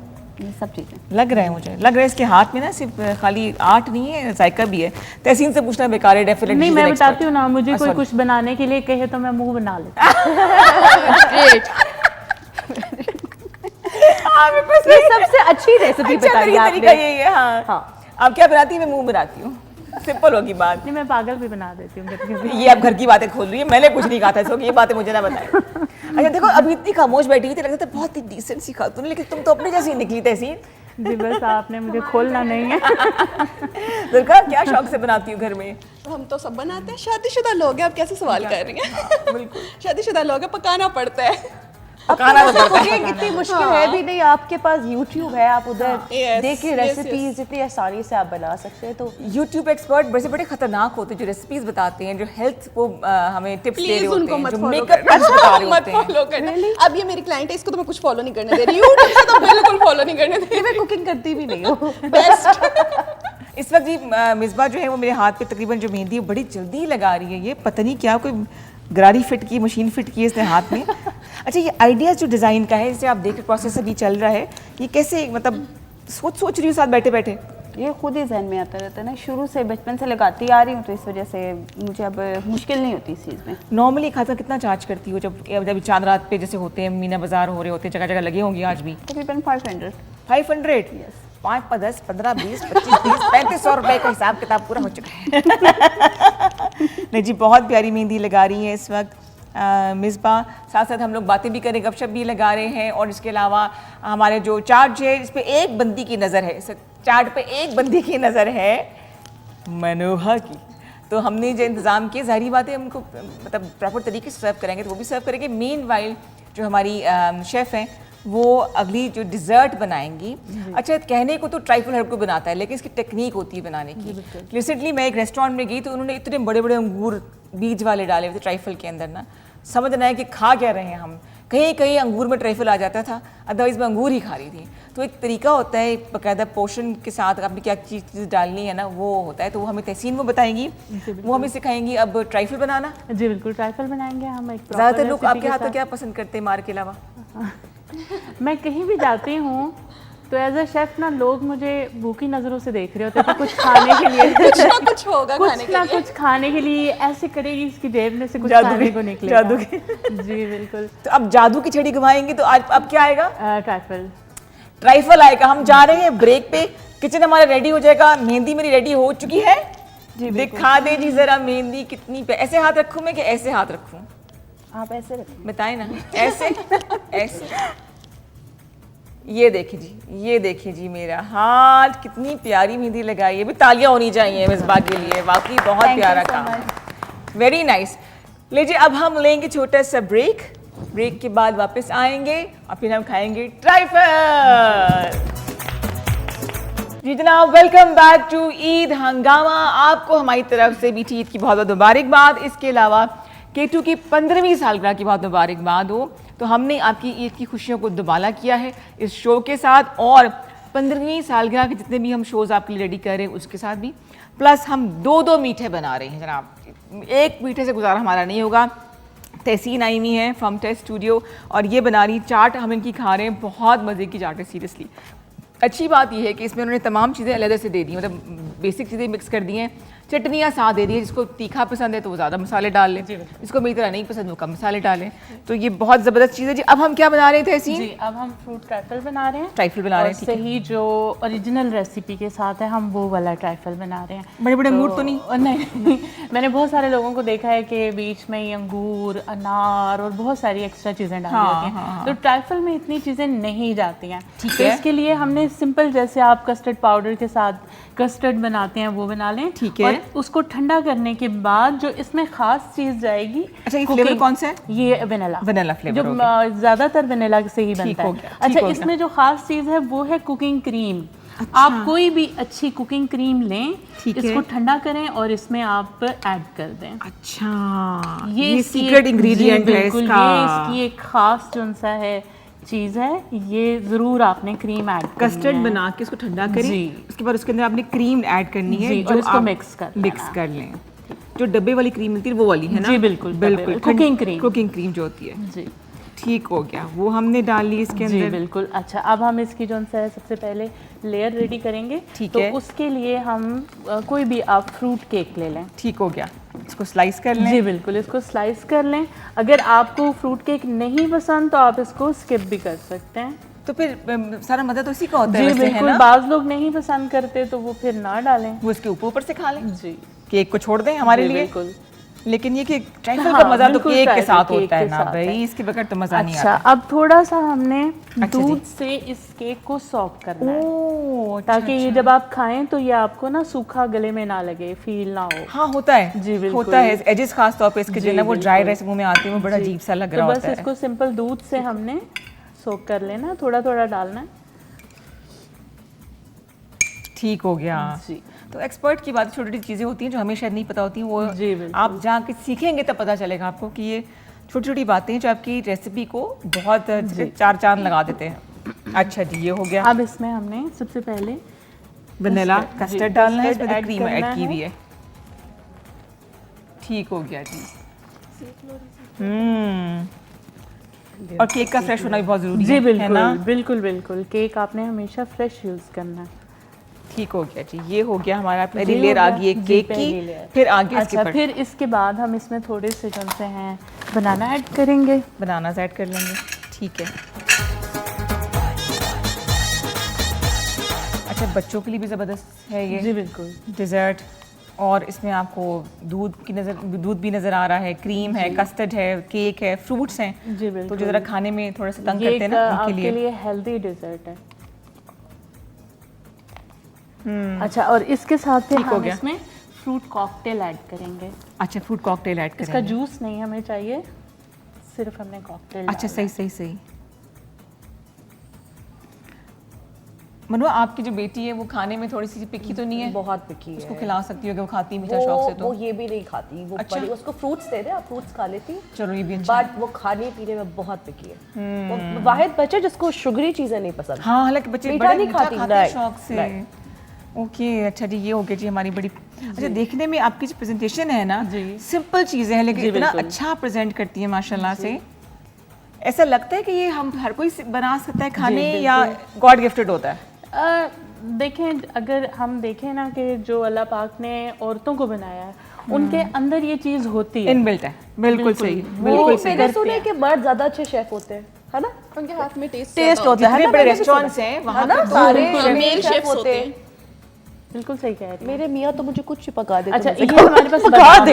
ये सब चीज़ें। लग रहा है मुझे, लग रहा है इसके हाथ में ना सिर्फ खाली आर्ट नहीं है, जायका भी है। तहसीन से पूछना बेकार है, डेफिनेटली। नहीं मैं बताती हूँ ना, मुझे कोई कुछ बनाने के लिए कहे तो मैं मुंह बना लेती ग्रेट। ये सबसे अच्छी रेसिपी बताई तरीका आपने। यही है। हाँ हाँ। आप क्या बनाती है? मैं मुंह बनाती हूँ, सिंपल होगी बात। नहीं मैं पागल भी बना देती हूँ कभी-कभी। ये आप घर की बातें खोल रही है, मैंने कुछ नहीं कहा था इसको कि ये बातें मुझे ना बताएं। अच्छा देखो अभी इतनी खामोश बैठी हुई थी, लगता था बहुत ही डिसेंट सी खातून, लेकिन तुम तो अपने जैसी निकली तहसीन। जी बस आपने मुझे खोलना नहीं है। दुर्गा क्या शौक से बनाती हूँ घर में? हम तो सब बनाते हैं, शादीशुदा लोग हैं, आप कैसे सवाल कर रही हैं? बिल्कुल शादीशुदा लोग हैं, पकाना पड़ता है। पकाना तो पड़ता है। कुकिंग इतनी मुश्किल है भी नहीं, आपके पास YouTube है, आप उधर Yes, देखिए yes, रेसिपीज इतनी आसानी से आप बना सकते हैं। तो YouTube एक्सपर्ट बड़े बड़े खतरनाक होते हैं जो रेसिपीज बताते हैं, जो हेल्थ को हमें टिप्स दे रहे प्लीज होते उनको हैं, मत जो फॉलो मेकअप करना, टिप्स बता रहे मत होते हैं। फॉलो करना। अब ये मेरी क्लाइंट है, इसको तो मैं कुछ फॉलो नहीं करने दे रही, YouTube से तो बिल्कुल फॉलो नहीं करने दे मैं कुकिंग करती भी नहीं हूँ। रही। बेस्ट। इस वक्त जी मिसबा जो है वो मेरे हाथ पे तकरीबन जो मेहंदी है बड़ी जल्दी लगा रही है। ये पता नहीं क्या कोई गरारी फिट की, मशीन फिट की है इसने हाथ में। अच्छा, ये आइडिया जो डिज़ाइन का है, जैसे आप देख प्रोसेस अभी चल रहा है, ये कैसे मतलब सोच रही हूँ साथ बैठे बैठे? ये खुद ही जहन में आता रहता है ना, शुरू से बचपन से लगाती आ रही हूँ, तो इस वजह से मुझे अब मुश्किल नहीं होती इस चीज़ में। नॉर्मली खासा कितना चार्ज करती हो जब चांद रात पे जैसे होते हैं, मीना बाजार हो रहे होते हैं, जगह जगह लगे होंगे आज भी? तकरीबन 500। 500? 5, 10, 15, 20, 25, 30, 3500 रुपए का हिसाब किताब पूरा हो चुका है। नहीं जी, बहुत प्यारी मेहंदी लगा रही है इस वक्त मिसबा। साथ साथ हम लोग बातें भी करें, गपशप भी लगा रहे हैं। और इसके अलावा हमारे जो चार्ट है इस पे एक बंदी की नज़र है, इस चार्ट पे एक बंदी की नज़र है, मनोहा की। तो हमने जो इंतज़ाम किए, ज़ाहिर बात है हमको मतलब प्रॉपर तरीके से सर्व करेंगे, तो वो भी सर्व करेंगे। मीन वाइल जो हमारी शेफ़ हैं वो अगली जो डिज़र्ट बनाएंगी। अच्छा, कहने को तो ट्राइफल हर कोई बनाता है, लेकिन इसकी टेक्निक होती है बनाने की। रिसेंटली मैं एक रेस्टोरेंट में गई तो उन्होंने इतने बड़े बड़े अंगूर बीज वाले डाले हुए थे ट्राइफल के अंदर ना, समझ ना आया कि खा क्या रहे हैं हम। कहीं कहीं अंगूर में ट्राइफल आ जाता था, अदरवाइज़ मैं अंगूर ही खा रही थी। तो एक तरीका होता है बाकायदा पोर्शन के साथ आपने क्या चीज़ डालनी है ना, वो होता है। तो वो हमें तहसीन वो बताएंगी, वो हमें सिखाएंगी। अब ट्राइफल बनाना, जी बिल्कुल ट्राइफल बनाएंगे हम एक proper ज़्यादातर लोग recipe आपके के हाथ में साथ। क्या पसंद करते हैं मार के अलावा? मैं कहीं भी जाती हूँ तो एज अ शेफ ना लोग मुझे भूखी नज़रों से देख रहे होते हैं कि कुछ खाने के लिए कुछ ना कुछ होगा खाने कुछ के ना लिए। कुछ खाने के लिए ऐसे करेगी, इसकी जेब में से कुछ जादू खाने की- को निकलेगा। जादू की। जी बिल्कुल। तो अब जादू की छड़ी घुमाएंगे तो आज अब क्या आएगा? ट्राइफल। ट्राइफल आएगा। हम जा रहे हैं ब्रेक पे, किचन हमारा रेडी हो जाएगा। मेहंदी मेरी रेडी हो चुकी है जी, दिखा दे जी जरा मेहंदी कितनी पे। ऐसे हाथ रखूं मैं कि ऐसे हाथ रखूं? आप ऐसे रखें। बताएं ना, ऐसे ऐसे। ये देखिए जी, ये देखिए जी मेरा हाथ, कितनी प्यारी मेहंदी लगाई है। भी तालियां होनी चाहिए मिसबा के लिए, वाकई बहुत प्यारा काम है, वेरी नाइस। लीजिए अब हम लेंगे छोटा सा ब्रेक, ब्रेक के बाद वापस आएंगे और फिर हम खाएंगे ट्राइफल। जी जनाब, वेलकम बैक टू ईद हंगामा। आपको हमारी तरफ से भी ईद की बहुत बहुत मुबारकबाद। इसके अलावा K2 की 15वीं सालगिरह की बहुत मुबारकबाद हो। तो हमने आपकी ईद की खुशियों को दुबाला किया है इस शो के साथ, और 15वीं सालगिरह के जितने भी हम शोज़ आपके लिए रेडी कर रहे हैं उसके साथ भी, प्लस हम दो मीठे बना रहे हैं जनाब। एक मीठे से गुजारा हमारा नहीं होगा। तहसीन आई हुई है फ्रॉम टेस्ट स्टूडियो और ये बना रही चाट, हम इनकी खा रहे हैं, बहुत मज़े की चाट है सीरियसली। अच्छी बात यह है कि इसमें उन्होंने तमाम चीज़ें अलग से दे दी, मतलब बेसिक चीज़ें मिक्स कर दी हैं, चटनियाँ साथ दे दी है। जिसको तीखा पसंद है तो वो ज़्यादा मसाले डाल लें, जिसको मेरी तरह नहीं पसंद वो कम मसाले डालें। तो ये बहुत ज़बरदस्त चीज़ है जी। अब हम क्या बना रहे थे तहसीन? जी अब हम फ्रूट ट्राइफल बना रहे हैं। ट्राइफल बना रहे हैं, ठीक है। सही जो ओरिजिनल रेसिपी के साथ है हम वो वाला ट्राइफल बना रहे हैं। बड़े बड़े अंगूर तो नहीं? नहीं मैंने बहुत सारे लोगों को देखा है कि बीच में ये अंगूर, अनार और बहुत सारी एक्स्ट्रा चीज़ें डाली होती हैं। तो ट्राइफल में इतनी चीज़ें नहीं जाती हैं। ठीक तो है। इसके लिए हमने सिंपल, जैसे आप कस्टर्ड पाउडर के साथ कस्टर्ड बनाते हैं वो बना लें। ठीक है। और उसको ठंडा करने के बाद जो इसमें खास चीज़ जाएगी, अच्छा, ये फ्लेवर कौन सा है? ये वेनिला। वेनिला फ्लेवर, जो ओके। ज़्यादातर वेनिला से ही ठीक बनता हो है। गया, ठीक अच्छा, हो गया। इसमें जो खास चीज़ है वो है कुकिंग क्रीम। अच्छा। आप कोई भी अच्छी कुकिंग क्रीम लें, ठीक है। इसको ठंडा करें और इसमें आप ऐड कर दें। अच्छा, ये ये इसकी सीक्रेट एक- इंग्रेडिएंट जी, है बिल्कुल, इसका। ये इसकी एक खास जो सा है चीज़ है, ये ज़रूर आपने क्रीम ऐड करनी कस्टर्ड है। बना के उसको ठंडा करें, जी। उसके बाद उसके अंदर आपने क्रीम ऐड करनी है जी, और जो इसको आप मिक्स कर मिक्स लेना। कर लें। जो डब्बे वाली क्रीम मिलती है वो वाली है ना? जी, बिल्कुल, डब्बे बिल्कुल। वाली, कुकिंग क्रीम। कुकिंग क्रीम जो होती है, जी ठीक हो गया। वो हमने डाल ली इसके जी अंदर। बिल्कुल। अच्छा, अब हम इसकी जो है सबसे पहले लेयर रेडी करेंगे। ठीक तो है। उसके लिए हम कोई भी आप फ्रूट केक ले लें। ठीक हो गया, इसको स्लाइस कर लें। जी बिल्कुल, इसको स्लाइस कर लें। अगर आपको फ्रूट केक नहीं पसंद तो आप इसको स्किप भी कर सकते हैं। तो फिर सारा मजा तो इसी का होता है जी वैसे, है बिल्कुल, ना? बाज़ लोग नहीं पसंद करते तो वो फिर ना डालें। वो इसके ऊपर से खा लें, जी केक को छोड़ दें हमारे जी, लिए। बिल्कुल। लेकिन ये कि ट्राइफल हाँ, का मजा तो बिल्कुल केक के ट्राइफल साथ केक होता है के ना साथ भाई, है। इसके बगैर तो मजा नहीं अच्छा, आता। अब थोड़ा सा हमने अच्छा जी। दूध से इस केक को सॉक करना है, ओह, अच्छा, ताकि ये जब आप खाएं तो ये आपको ना सूखा गले में ना लगे, फील ना हो। हाँ होता है जी, बिल्कुल। होता है, एजेस खास तौर पे इसके जो है ना वो ड्राई बिल्कुल। राइस मुंह में आती है वो बड़ा अजीब सा लग रहा तो बस होता है। इसको सिंपल दूध से हमने सोक कर लेना, थोड़ा थोड़ा डालना है। ठीक हो गया जी। तो एक्सपर्ट की बात, छोटी छोटी चीज़ें होती हैं जो हमें शायद नहीं पता होती हैं, वो जी, बिल्कुल। आप जाके सीखेंगे तब पता चलेगा आपको कि ये छोटी छोटी बातें हैं जो आपकी रेसिपी को बहुत चार चांद लगा देते हैं। अच्छा जी, ये हो गया। अब इसमें हमने सबसे पहले वनीला जी, कस्टर्ड डालना है, कस्टर्ड इसमें ऐड क्रीम करना ऐड की है। हुई है। ठीक हो गया जी। और केक का फ्रेश होना भी बहुत जरूरी जी है बिल्कुल ना। बिल्कुल बिल्कुल, केक आपने हमेशा फ्रेश यूज़ करना है। ठीक हो गया जी, ये हो गया हमारा पहली जी, लेयर हो आ गया। गई एक जी, केक पहली की, लेयर। फिर आगे इसके अच्छा, ऊपर फिर इसके बाद हम इसमें थोड़े से जो से हैं बनाना ऐड करेंगे। बनाना ऐड कर लेंगे। ठीक है। अच्छा, बच्चों के लिए भी ज़बरदस्त है ये जी बिल्कुल। डिज़र्ट, और इसमें आपको दूध भी नज़र आ रहा है, क्रीम है, कस्टर्ड है, केक है, फ्रूट्स हैं, जी तो बिल्कुल। जो ज़रा खाने में थोड़ा सा तंग ये करते हैं ना एक उनके आपके लिए। लिए हेल्दी डिज़र्ट है। अच्छा, और इसके साथ फिर ठीक हो हम गया। इसमें फ्रूट कॉकटेल ऐड करेंगे। अच्छा, फ्रूट कॉकटेल ऐड इसका करेंगे। जूस नहीं हमें चाहिए, सिर्फ हमने कॉकटेल। अच्छा, सही सही सही। मनु, आपकी जो बेटी है वो खाने में थोड़ी सी पिकी तो नहीं है? बहुत पिकी उसको है खिला सकती हो कि वो खाती है मीठा शौक से तो। वो ये भी नहीं खाती, वो अच्छा। बड़ी, उसको फ्रूट्स दे दे, आप फ्रूट्स खा लेती, चलो ये भी अच्छा है। बट वो खाने पीने में बहुत पिकी है। वो वाहिद बच्चा जिसको शुगरी चीजें नहीं पसंद। हाँ, हालांकि बच्चे मीठा बड़े नहीं मीठा खाती, खाते हैं right, शौक से। ओके, अच्छा जी, ये हो गया जी हमारी बड़ी। अच्छा, देखने में आपकी जो प्रेजेंटेशन है ना, सिंपल चीज़ें हैं लेकिन इतना अच्छा प्रेजेंट करती है माशाल्लाह से। ऐसा लगता है कि ये हम हर कोई बना सकता है खाने, या गॉड गिफ्टेड होता है? देखें, अगर हम देखें ना कि जो अल्लाह पाक ने औरतों को बनाया है, उनके अंदर ये चीज़ होती है, इनबिल्ट है। बिल्कुल सही, वो बिल्कुल सही। मैंने सुना है कि मर्द ज्यादा अच्छे शेफ होते हैं, है ना? उनके हाथ में टेस्ट टेस्ट होता है जितने ना, बड़े मैंने भी रेस्टोरेंट्स सुना हैं है वहाँ ना, पे सारे मेल शेफ शेफ्स होते होते हैं। हैं। बिल्कुल सही कह रही है। मेरे मियाँ तो मुझे कुछ भी पका देते अच्छा, मुझे ये हमारे पास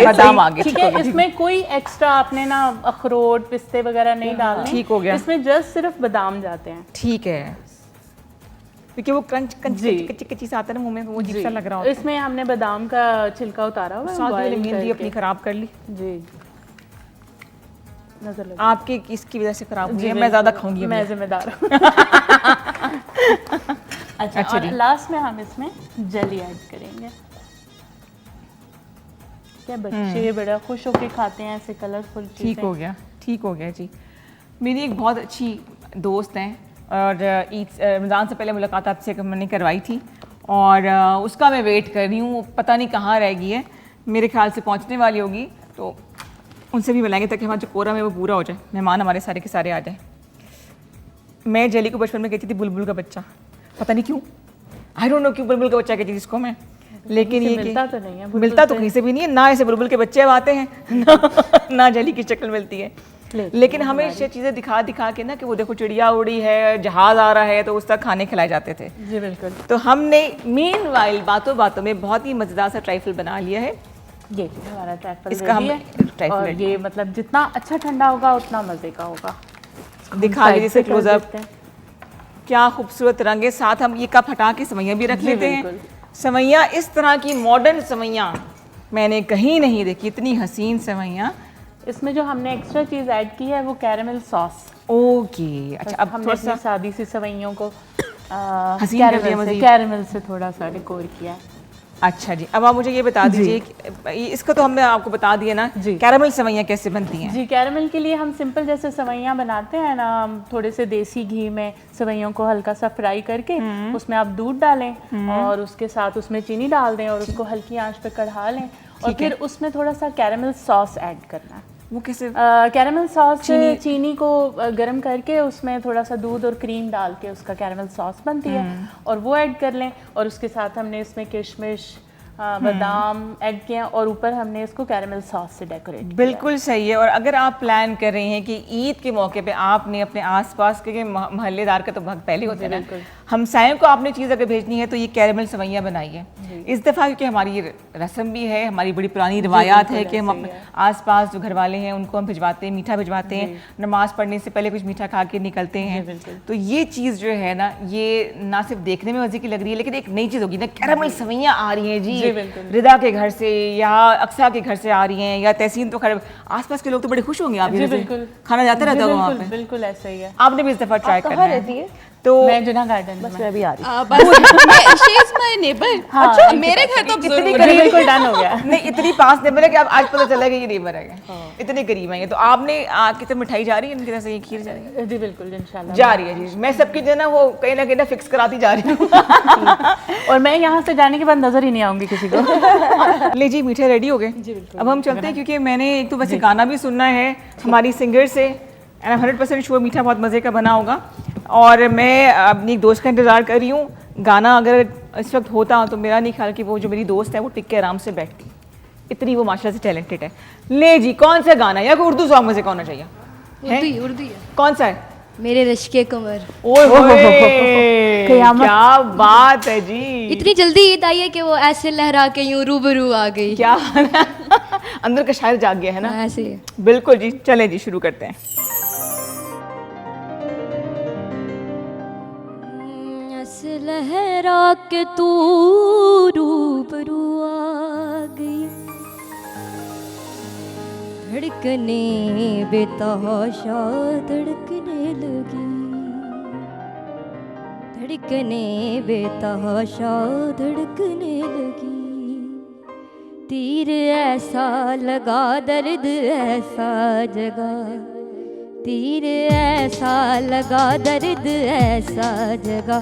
बादाम आ गए, ठीक ठीक हो है, गया। इसमें कोई एक्स्ट्रा आपने ना अखरोट पिस्ते वगैरह नहीं डालने। ठीक हो गया। इसमें जस्ट सिर्फ बादाम जाते हैं। ठीक है, क्योंकि वो क्रंच कच्ची कच्ची सा आता है ना मुंह में, वो अजीब सा लग रहा होता है। इसमें हमने बादाम का छिलका उतारा हुआ है, साथ boil वाली मेहंदी करके। अपनी खराब कर ली। जी, नजर लगी। आपकी इसकी वजह से खराब हुई जी, है, मैं बिल्कुल। ज्यादा खाऊंगी मैं अभी। जिम्मेदार हूँ। अच्छा, अच्छा और जी। लास्ट में हम इसमें जेली ऐड करेंगे। क्या बच्चे बड़ा खुश होके खाते हैं ऐसे कलरफुल चीजें। ठीक हो गया, ठीक हो गया जी। मेरी एक बहुत अच्छी दोस्त हैं, और ईद रमज़ान से पहले मुलाकात आपसे मैंने करवाई थी, और उसका मैं वेट कर रही हूँ, पता नहीं कहाँ रह गई है, मेरे ख्याल से पहुँचने वाली होगी, तो उनसे भी मिलाएंगे ताकि हमारा जो कोरम है वो पूरा हो जाए, मेहमान हमारे सारे के सारे आ जाए। मैं जेली को बचपन में कहती थी बुलबुल का बच्चा, पता नहीं क्यों, आई डोंट नो क्यों बुलबुल का बच्चा कहती थी इसको मैं, लेकिन ये मिलता तो नहीं है, बुलबुल मिलता तो कहीं से भी नहीं है ना, ऐसे बुलबुल के बच्चे अब आते हैं ना जेली की शक्ल मिलती है। लेकिन हमें ये चीज़ें दिखा दिखा के ना कि वो देखो चिड़िया उड़ी है, जहाज आ रहा है, तो उस तक खाने खिलाए जाते थे। जी बिल्कुल। तो हमने मीनवाइल बातों बातों में बहुत ही मज़ेदार सा ट्राइफल बना लिया है। ये हमारा ट्राइफल इसका हम ट्राइफल और ready ये मतलब जितना अच्छा ठंडा होगा उतना मजे का होगा। दिखा लीजिए इसे साइड से कर क्लोजअप, देते हैं। क्या खूबसूरत रंग है। साथ हम ये कप हटा के सवैयाँ भी रख जी, लेते हैं। बिल्कुल। सवैयाँ इस तरह की मॉडर्न सवैयाँ मैंने कहीं नहीं देखी, इतनी हसीन सवैयाँ। इसमें जो हमने एक्स्ट्रा चीज ऐड की है वो कैरेमल सॉस। ओके, अच्छा, अब हमने थोड़ा अपनी सा सादी सी सवैयों को हसीन कर दिया मज़ीद। कैरेमल से थोड़ा सा डेकोर किया है। अच्छा जी, अब आप मुझे ये बता दीजिए कि इसका तो हमने आपको बता दिया ना, जी। कैरामल सवैयाँ कैसे बनती हैं? जी, कैरेमल के लिए हम सिंपल जैसे सवैयाँ बनाते हैं ना, हम थोड़े से देसी घी में सवैयों को हल्का सा फ्राई करके उसमें आप दूध डालें और उसके साथ उसमें चीनी डाल दें और उसको हल्की आंच पे कढ़ा लें और फिर उसमें थोड़ा सा कैरेमल सॉस ऐड करना है। वो कैसे? कैरेमल सॉस चीनी को गर्म करके उसमें थोड़ा सा दूध और क्रीम डाल के उसका कैरेमल सॉस बनती है और वो ऐड कर लें और उसके साथ हमने इसमें किशमिश बादाम ऐड किया और ऊपर हमने इसको कैरेमल सॉस से डेकोरेट किया। बिल्कुल सही है। और अगर आप प्लान कर रहे हैं कि ईद के मौके पे आपने अपने आसपास के मोहल्लेदार का तो बहुत पहले होता है ना, हमसायों को आपने चीज़ अगर भेजनी है तो ये कैरेमल सवैयाँ बनाई है इस दफ़ा, क्योंकि हमारी ये रस्म भी है, हमारी बड़ी पुरानी रिवायात है कि हम अपने आसपास जो घर वाले हैं उनको हम भिजवाते हैं, मीठा भिजवाते हैं, नमाज पढ़ने से पहले कुछ मीठा खा के निकलते हैं। तो ये चीज़ जो है ना, ये ना सिर्फ देखने में मज़े की लग रही है, लेकिन एक नई चीज़ होगी ना, कैरेमल सवैयाँ आ रही हैं जी रिदा के घर से या अक्सा के घर से आ रही हैं, या तहसीन तो खैर आसपास के लोग तो बड़े खुश होंगे। आप खाना जाता रहता होगा वहाँ पे? बिल्कुल ऐसा ही है। आपने भी इस दफ़ा ट्राई करना है। तो मैं जुना गार्डन बस मैं भी आ रही हूँ। She is my neighbour. अच्छा, मेरे घर तो इतनी करीब बिल्कुल डन हो गया। नहीं, इतनी पास नेबर है कि अब आज पता चला कि ये नेबर है, इतने करीब है। तो आपने की तरफ मिठाई जा रही है, इनकी तरफ से ये खीर जा रही है? जी बिल्कुल, इंशाल्लाह जा रही है जी। मैं सबकी जो है ना वो कहीं ना कहीं ना फिक्स कराती जा रही हूँ। और मैं यहाँ से जाने के बाद नजर ही नहीं आऊंगी किसी को। ले जी, मीठे रेडी हो गए। अब हम चलते हैं, क्योंकि मैंने एक तो वैसे गाना भी सुनना है हमारी सिंगर से, एंड 100% श्योर मीठा बहुत मज़े का बना होगा। और मैं अपनी एक दोस्त का इंतज़ार कर रही हूँ। गाना अगर इस वक्त होता तो मेरा नहीं ख्याल कि वो जो मेरी दोस्त है वो टिक के आराम से बैठती, इतनी वो माशाल्लाह से टैलेंटेड है। ले जी, कौन सा गाना, या कोई उर्दू सॉन्ग मुझे होना चाहिए? उर्दू है। कौन सा है? मेरे रश्के कमर। ओए होए, क्या बात है जी। इतनी जल्दी ईद आई है कि वो ऐसे लहरा के यूं रूबरू आ गई। क्या अंदर का शायर जाग गया है ना। ऐसे ही। बिल्कुल जी, चलें जी, शुरू करते हैं। ऐसे लहरा के तू रूबरू आ गई, धड़कने बेतहाशा धड़कने लगी, धड़कने बेतहाशा धड़कने लगी। तीर ऐसा लगा दर्द ऐसा जगा, तीर ऐसा लगा दर्द ऐसा जगा,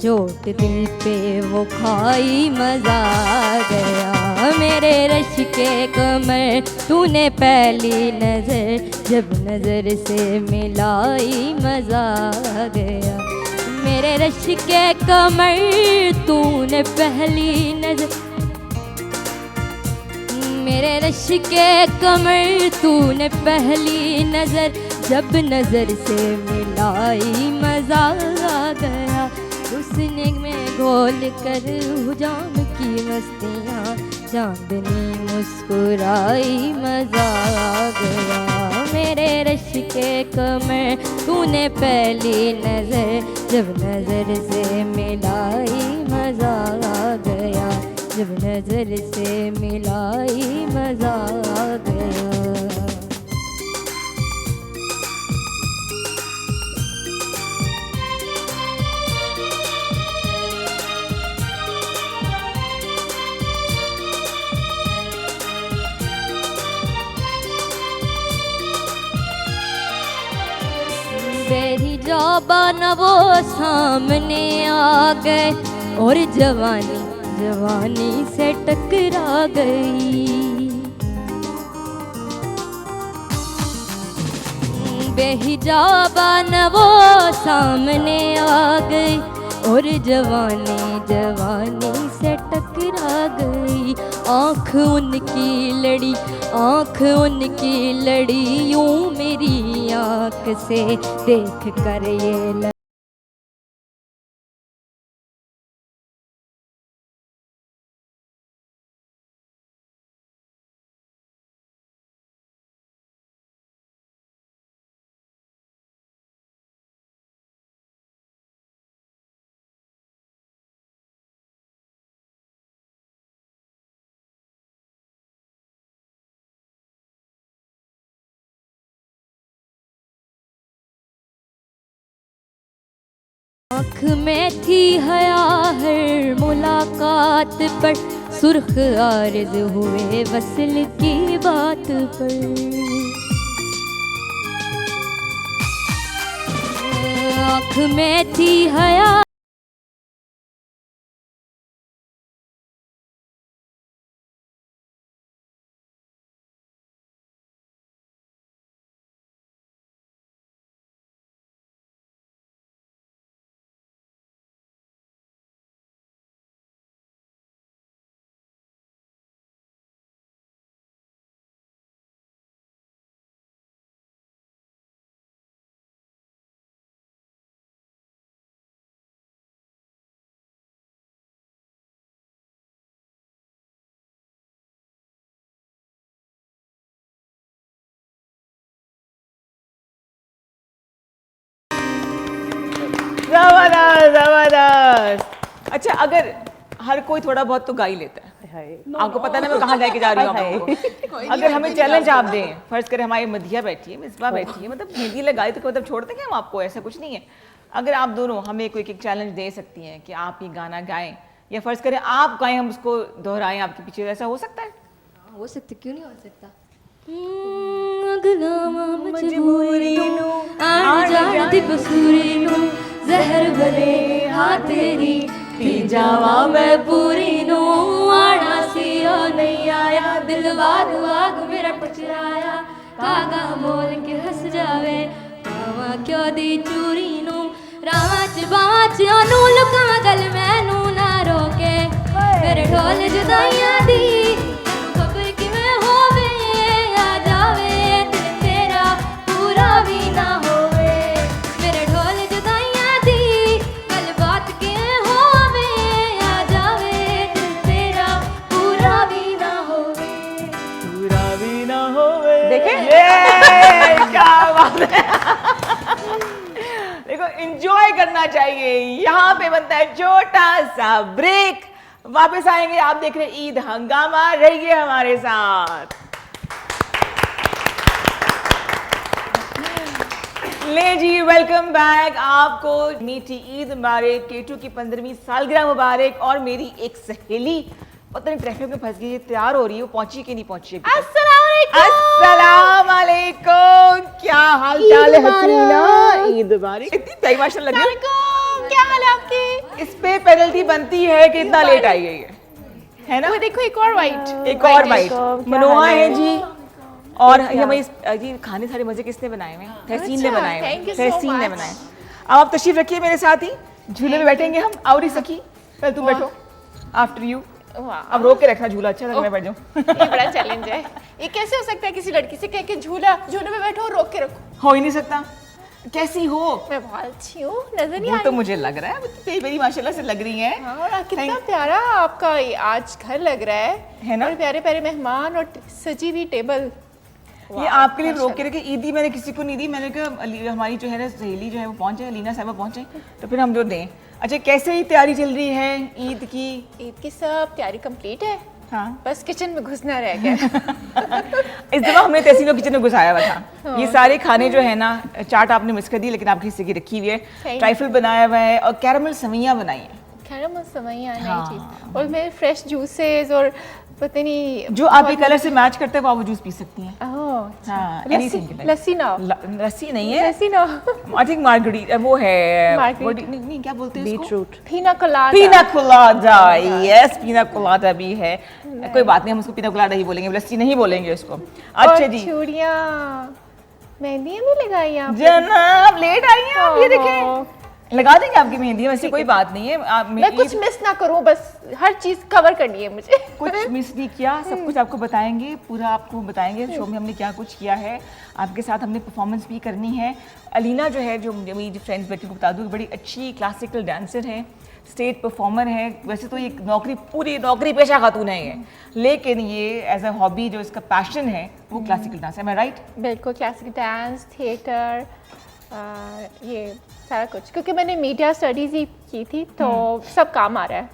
चोट दिल पे वो खाई मजा आ गया। मेरे रश के कमर तूने पहली नजर जब नजर से मिलाई मजा आ गया। मेरे रश के कमर तूने पहली नजर, मेरे रश के कमर तूने पहली नजर जब नजर से मिलाई मजा आ गया। हुस्न में घोल कर जाम की मस्तियाँ चांदनी मुस्कुराई मजा आ गया। मेरे रश के कमर तूने पहली नजर जब नजर से मिलाई मजा आ गया, जब नजर से मिलाई मजा आ गया। बेरी जाबा न वो सामने आ गए और जवानी जवानी से टकरा गई। बेहिजाबा न वो सामने आ गई और जवानी जवानी से टकरा गई। आँख उनकी लड़ी, आँख उनकी लड़ी यूं मेरी आँख से देख कर ये आँख में थी हया हर मुलाकात पर, सुर्ख आरिज़ हुए वसल की बात पर। आँख में थी हया जबरदस्त जबरदस्त। अच्छा, अगर हर कोई थोड़ा बहुत तो गा ही लेता है, आपको पता ना मैं कहाँ लेके जा रही हूँ आपको। अगर हमें चैलेंज आप दें, फर्ज करें हमारी मधिया बैठी है, मिसबा बैठी है, मतलब मेहंदी लगाई तो मतलब छोड़ देंगे हम आपको, ऐसा कुछ नहीं है। अगर आप दोनों हमें कोई एक चैलेंज दे सकती हैं कि आप ये गाना गाएं, या फर्ज करें आप गाएं, हम उसको दोहराएं आपके पीछे, ऐसा हो सकता है? हो सकता, क्यों नहीं हो सकता। अगलामा मजबूरी नू आन जान दी कसूरी नू जहर बने हाँ तेरी पी जावा मैं पूरी नू आना सी ओ नहीं आया दिल वाग वाग मेरा पचराया कागा मोल के हंस जावे पावा क्यों दी चूरी नू राच बाच अनु लुका गल मैनू ना रोके मेरे ढोल जुदाइयां दी खबर किवें होवे आ जावे दिल तेरा पूरा भी ना होवे मेरे ढोल जुदाइयां दी गल बात किवें होवे आ जावे दिल तेरा पूरा भी ना होवे पूरा भी ना होवे। देखें? ये क्या बात है। देखो, एंजॉय करना चाहिए। यहाँ पे बनता है छोटा सा ब्रेक, वापस आएंगे। आप देख रहे हैं ईद हंगामा, रहिए हमारे साथ। ले जी, वेलकम बैक। आपको मीठी ईद मुबारक, केटू की 15वीं सालगिरह मुबारक। और मेरी एक सहेली पता नहीं ट्रैफिक में फंस गई है, तैयार हो रही है, वो पहुंची कि नहीं पहुंची है। अस्सलाम वालेकुम, क्या हाल चाल है हसीना? ईद मुबारक। इतनी प्यारी माशाल्लाह लग रही है। क्या हाल है आपके? इस पे पेनल्टी बनती है कि इतना लेट आई है ना? वो देखो एक और वाइट, एक और बाइट मनोआ है जी। और ये हमारी जी खाने सारे मजे किसने बनाए हुए हैं? तहसीन ने बनाए हुए हैं, तहसीन ने बनाए। अब आप तशरीफ रखिए मेरे साथ ही, झूले में बैठेंगे हम। और सखी पहले तुम बैठो, आफ्टर यू। अब रोक के रखना झूला, अच्छा लग मैं बैठ जाऊँ। ये बड़ा चैलेंज है। ये कैसे हो सकता है किसी लड़की से कह के झूले में बैठो और रोक के रखो? हो ही नहीं सकता। कैसी हो? मैं बहुत अच्छी हूँ, नजर नहीं वो आ तो रही। मुझे लग रहा है, तेरी मेरी माशाल्लाह से लग रही है। हाँ, और कितना प्यारा आपका ये आज घर लग रहा है ना? और प्यारे प्यारे मेहमान और सजी हुई टेबल। ये आपके लिए रोक के रखे। ईदी मैंने किसी को नहीं दी, मैंने कहा हमारी जो है ना सहेली जो है वो पहुंचे, अलीना साहबा पहुंचे, तो फिर हम जो दें। अच्छा, कैसे ही तैयारी चल रही है ईद की? ईद की सब तैयारी कंप्लीट है, हाँ, बस किचन में घुसना रह गया। इस दफा हमने तहसीलों किचन में घुसाया हुआ था। ये सारे खाने जो है ना, चाट आपने मिस कर दी, लेकिन आपकी हिस्से की रखी हुई है। ट्राइफल बनाया हुआ है और कैरमल सवैयां बनाई है। कैरमल सवैयां नई चीज, और मेरे फ्रेश जूसेस और पता नहीं जो आपके कलर से मैच करते हैं वो आप जूस पी सकती हैं। हाँ, anything you like। लस्सी ना, लस्सी नहीं है, लस्सी ना, आई थिंक मार्गरीटा वो है। मार्गरीटा। नहीं, क्या बोलते हैं उसको? बीटरूट। पीना कोलाडा। पीना कोलाडा, यस, पीना कोलाडा भी है। कोई बात नहीं, हम उसको पीना कोलाडा ही बोलेंगे, लस्सी नहीं बोलेंगे उसको। अच्छा जी, चूड़ियाँ, मेहंदियाँ भी लगाई आप? जनाब लेट आई हैं आप, ये देखें। लगा देंगे आपकी मेहंदी, वैसे कोई बात नहीं है। मैं कुछ मिस ना करूं, बस हर चीज कवर करनी है मुझे। कुछ मिस नहीं किया, सब कुछ आपको बताएंगे, पूरा आपको बताएंगे शो में हमने क्या कुछ किया है। आपके साथ हमने परफॉर्मेंस भी करनी है। अलीना जो है, जो मेरी फ्रेंड्स बैठी को बता दूँ, बड़ी अच्छी क्लासिकल डांसर है, स्टेट परफॉर्मर है। वैसे तो ये पूरी नौकरी पेशा खातून है ये, लेकिन ये एज अ हॉबी जो इसका पैशन है वो क्लासिकल डांस है। मैं राइट? बिल्कुल, क्लासिकल डांस, थिएटर, ये सारा कुछ, क्योंकि मैंने मीडिया स्टडीज ही की थी तो सब काम आ रहा है।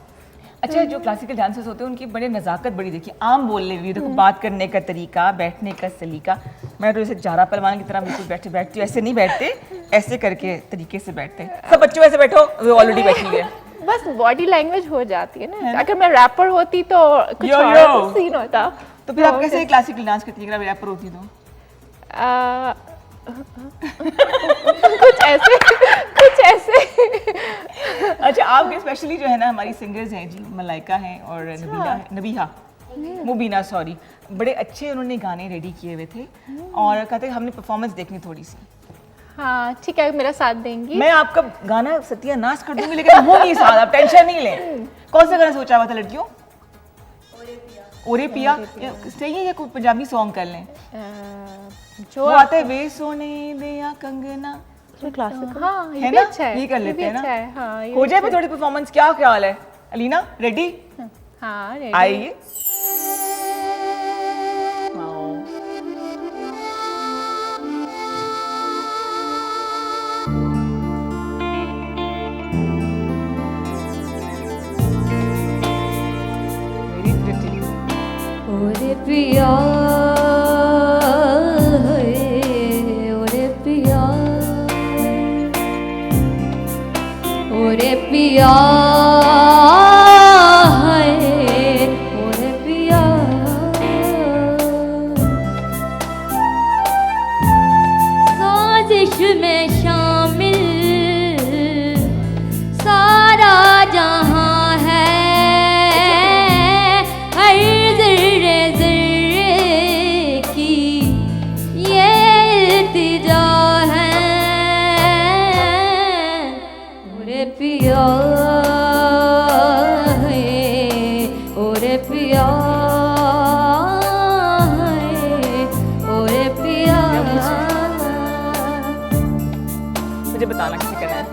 अच्छा, जो क्लासिकल डांसर्स होते हैं उनकी बड़े नज़ाकत बड़ी, देखिए आम बोलने भी, देखो बात करने का तरीका, बैठने का सलीका। मैं तो जैसे जारा पहलवान की तरह बिल्कुल बैठती हूँ, ऐसे नहीं बैठते, ऐसे करके तरीके से बैठते हैं। सब बच्चों ऐसे बैठो, वो ऑलरेडी बैठी है। बस बॉडी लैंग्वेज हो जाती है ना। अगर मैं रैपर होती तो कुछ यो, और यो। सीन होता। तो फिर आप कैसे क्लासिकल डांस करती है अगर आप रैपर होती तो? कुछ ऐसे। अच्छा, आपके स्पेशली जो है ना हमारी सिंगर्स हैं जी, मलाइका हैं और नबीहा मुबीना, सॉरी, बड़े अच्छे उन्होंने गाने रेडी किए हुए थे और कहते हैं हमने परफॉर्मेंस देखनी थोड़ी सी। हाँ ठीक है, मेरा साथ देंगी। मैं आपका गाना सत्यानाश कर दूंगी, लेकिन होगी साथ, आप टेंशन नहीं लें। कौन सा गाना सोचा हुआ था लड़कियों? ओरे पिया सही है, या कोई पंजाबी सॉन्ग कर लें जो आते हैं, वे सोने दिया कंगना, क्लासिकल। हाँ, ये है भी ना? अच्छा है, ये कर लेते हैं ना। अच्छा है, हाँ, ये हो भी जाए अच्छा फिर थोड़ी परफॉर्मेंस। क्या ख्याल है अलीना? रेडी? हाँ, ready। आइए। ओरे पिया ओरे पिया ओरे पिया ओरे पिया साजिश में शामिल सारा जहां है हर ज़र्रे ज़र्रे की ये इल्तिजा है ओरे पिया ओरे पिया ओरे पिया मुझे बताना कैसे करना है।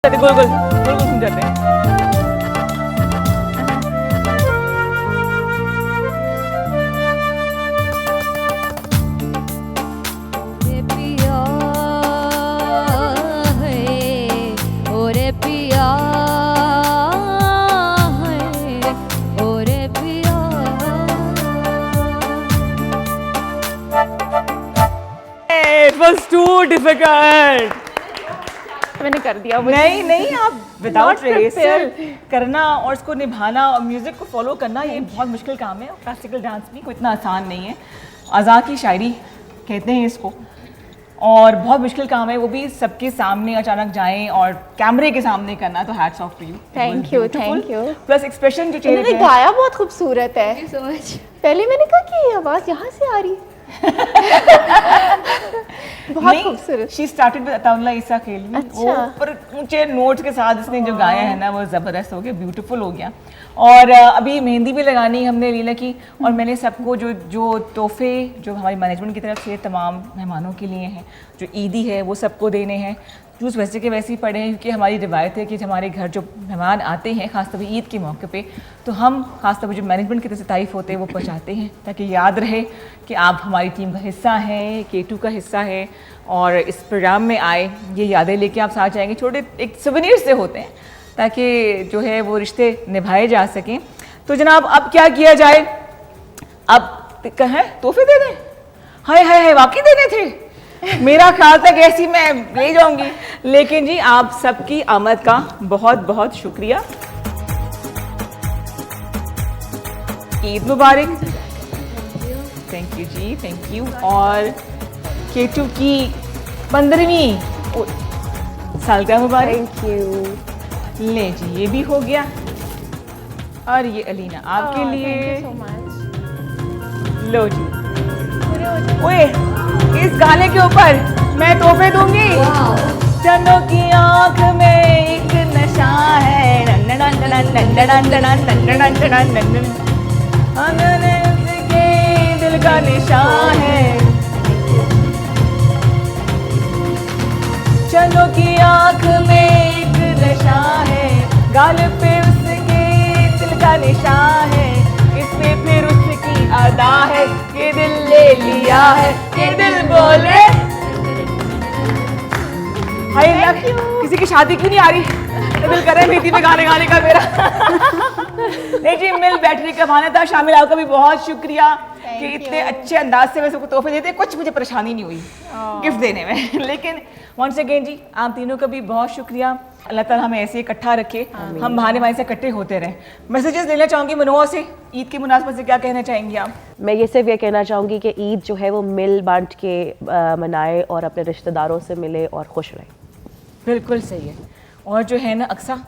गोल गोल गोल गोल घूम जाते हैं। ओरे पिया ओरे पिया ओरे पिया It was too difficult. मैंने कर दिया वो नहीं नहीं, आप विदाउट Not रिहर्सल करना और उसको निभाना और म्यूजिक को फॉलो करना ये बहुत मुश्किल काम है। और क्लासिकल डांस भी कोई इतना आसान नहीं है। आज़ा की शायरी कहते हैं इसको, और बहुत मुश्किल काम है, वो भी सबके सामने अचानक जाएं और कैमरे के सामने करना। तो hats off to you. Thank you, thank you. Plus expression जो चेहरे उन्होंने पे है। गाया बहुत खूबसूरत है। सो मच पहले मैंने कहा कि ये आवाज़ यहाँ से आ रही है। बहुत खूबसूरत। शी स्टार्टेड विद अताउल्ला ईसा खेलवी। अच्छा। वो पर ऊंचे नोट्स के साथ इसने जो गाया है ना, वो ज़बरदस्त हो गया, ब्यूटीफुल हो गया। और अभी मेहंदी भी लगानी हमने लीला की, और मैंने सबको जो तोहफे जो हमारी मैनेजमेंट की तरफ से तमाम मेहमानों के लिए हैं, जो ईदी है वो सबको देने हैं। जूस वैसे के वैसे ही पड़े हैं, क्योंकि हमारी रिवायत है कि हमारे घर जो मेहमान आते हैं ख़ासतौर पर ईद के मौके पे, तो हम ख़ासतौर पर जो मैनेजमेंट की तरफ से तारीफ़ होते हैं वो पहुँचाते हैं, ताकि याद रहे कि आप हमारी टीम का हिस्सा हैं, K2 का हिस्सा है, और इस प्रोग्राम में आए, ये यादें लेके आप साथ जाएंगे। छोटे एक सुवेनियर से होते हैं, ताकि जो है वो रिश्ते निभाए जा सकें। तो जनाब अब क्या किया जाए? अब कहें तोहफे दे दें? हाय हाय हाय, वाकई देने थे? मेरा ख्याल था कि ऐसी मैं ले जाऊंगी, लेकिन जी आप सबकी आमद का बहुत बहुत शुक्रिया। ईद मुबारक। थैंक यू जी, थैंक यू। और K2 की 15वीं सालगिरह मुबारक। Thank you. ले जी, ये भी हो गया। और ये अलीना आपके लिए। so much. लो जी। ओए, इस गाने के ऊपर मैं तोहफे दूंगी। चन्नों की आंख में एक नशा है, दिल का निशान है। चन्नों की आंख में एक नशा है, गाल पे उसके दिल का निशान है, इस पे फिर उसकी अदा है, ये दिल ले लिया है, ये दिल बोले हाय लक। किसी की शादी क्यों नहीं आ रही? दिल कर रहा है मेहंदी पे गाने गाने का मेरा। नहीं जी, मिल बैठने का बहाना था। शामिल आपका भी बहुत शुक्रिया कि इतने अच्छे अंदाज से वैसे तोहफे देते, कुछ मुझे परेशानी नहीं हुई गिफ्ट देने में। लेकिन वंस अगेन जी, आप तीनों का भी बहुत शुक्रिया। अल्लाह ताला हमें ऐसे इकट्ठा रखे, हम बहाने बहाने से इकट्ठे होते रहें। मैसेजेस देना चाहूँगी मनोआ से, ईद की मुनासबत से क्या कहना चाहेंगी आप? मैं ये सिर्फ ये कहना चाहूँगी कि ईद जो है वो मिल बांट के मनाए और अपने रिश्तेदारों से मिले और खुश रहे। बिल्कुल सही है। और जो है ना अक्सा,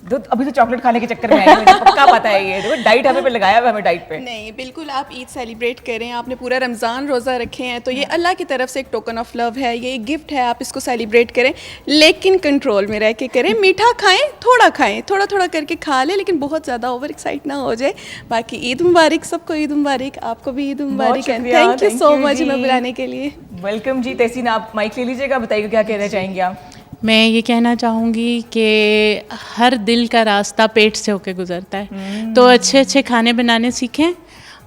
दूध अभी तो चॉकलेट खाने के चक्कर में आई है, मुझे पक्का पता है ये तो डाइट हमें पे लगाया हुआ है, हमें डाइट पे। नहीं, बिल्कुल आप ईद सेलिब्रेट करें। आपने पूरा रमज़ान रोज़ा रखे हैं तो ये अल्लाह की तरफ से एक टोकन ऑफ लव है, ये एक गिफ्ट है, आप इसको सेलिब्रेट करें, लेकिन कंट्रोल में रह के करें। मीठा खाएं, थोड़ा थोड़ा करके खा लें, लेकिन बहुत ज़्यादा ओवर एक्साइट ना हो जाए। बाकी ईद मुबारक, सबको ईद मुबारक, आपको भी ईद मुबारक है। थैंक यू सो मच हमें बुलाने के लिए। वेलकम जी। तहसीन, आप माइक ले लीजिएगा, बताइए क्या कहना चाहेंगे आप? मैं ये कहना चाहूँगी कि हर दिल का रास्ता पेट से होकर गुजरता है, तो अच्छे अच्छे खाने बनाने सीखें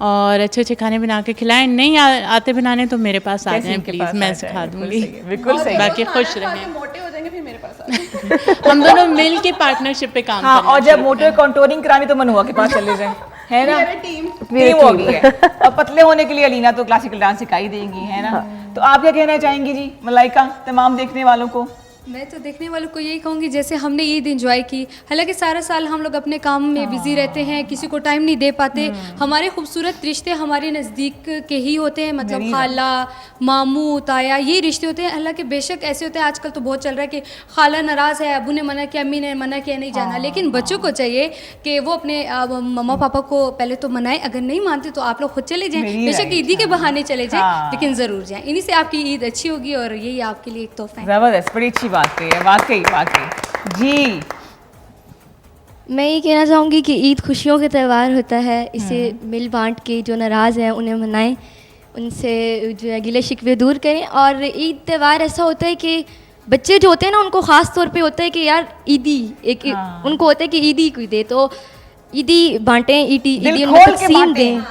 और अच्छे अच्छे खाने बना के खिलाएं। नहीं आते बनाने तो मेरे पास आ जाएं प्लीज़, मैं सिखा दूँगी। बिल्कुल सही। बाकी खुश रहें। मोटे हो जाएंगे फिर मेरे पास हम दोनों मिल के पार्टनरशिप पे काम हाँ, करें। और जब मोटे कंटोरिंग करानी तो मनहुआ के पास चले जाए, है ना? टीम हो गई है। और पतले होने के लिए अलीना तो क्लासिकल डांस सिखाई देंगी, है ना? तो आप क्या कहना चाहेंगी जी मलाइका, तमाम देखने वालों को? मैं तो देखने वालों को यही कहूँगी, जैसे हमने ईद एंजॉय की, हालांकि सारा साल हम लोग अपने काम में बिजी रहते हैं, किसी को टाइम नहीं दे पाते। हमारे खूबसूरत रिश्ते हमारे नज़दीक के ही होते हैं, मतलब खाला, मामू, ताया, ये रिश्ते होते हैं। हालांकि बेशक ऐसे होते हैं, आजकल तो बहुत चल रहा है कि खाला नाराज़ है, अबू ने मना किया, अम्मी ने मना किया, नहीं जाना। लेकिन बच्चों को चाहिए कि वो अपने मम्मा पापा को पहले तो मनाएं, अगर नहीं मानते तो आप लोग खुद चले जाएं, बेशक ईदी के बहाने चले जाएं, लेकिन ज़रूर जाएं। इन्हीं से आपकी ईद अच्छी होगी और यही आपके लिए एक तोहफा है। ज़बरदस्त, बड़ी अच्छी बात कही है, वाकई जी। मैं ये कहना चाहूँगी कि ईद खुशियों का त्यौहार होता है, इसे मिल बांट के जो नाराज़ हैं उन्हें मनाएं, उनसे जो है गिले शिकवे दूर करें। और ईद त्यौहार ऐसा होता है कि बच्चे जो होते हैं ना, उनको ख़ास तौर पे होता है कि यार ईदी उनको होता है कि ईदी कोई दे, तो ईदी बांटें, ईदी उनको तकसीम दें,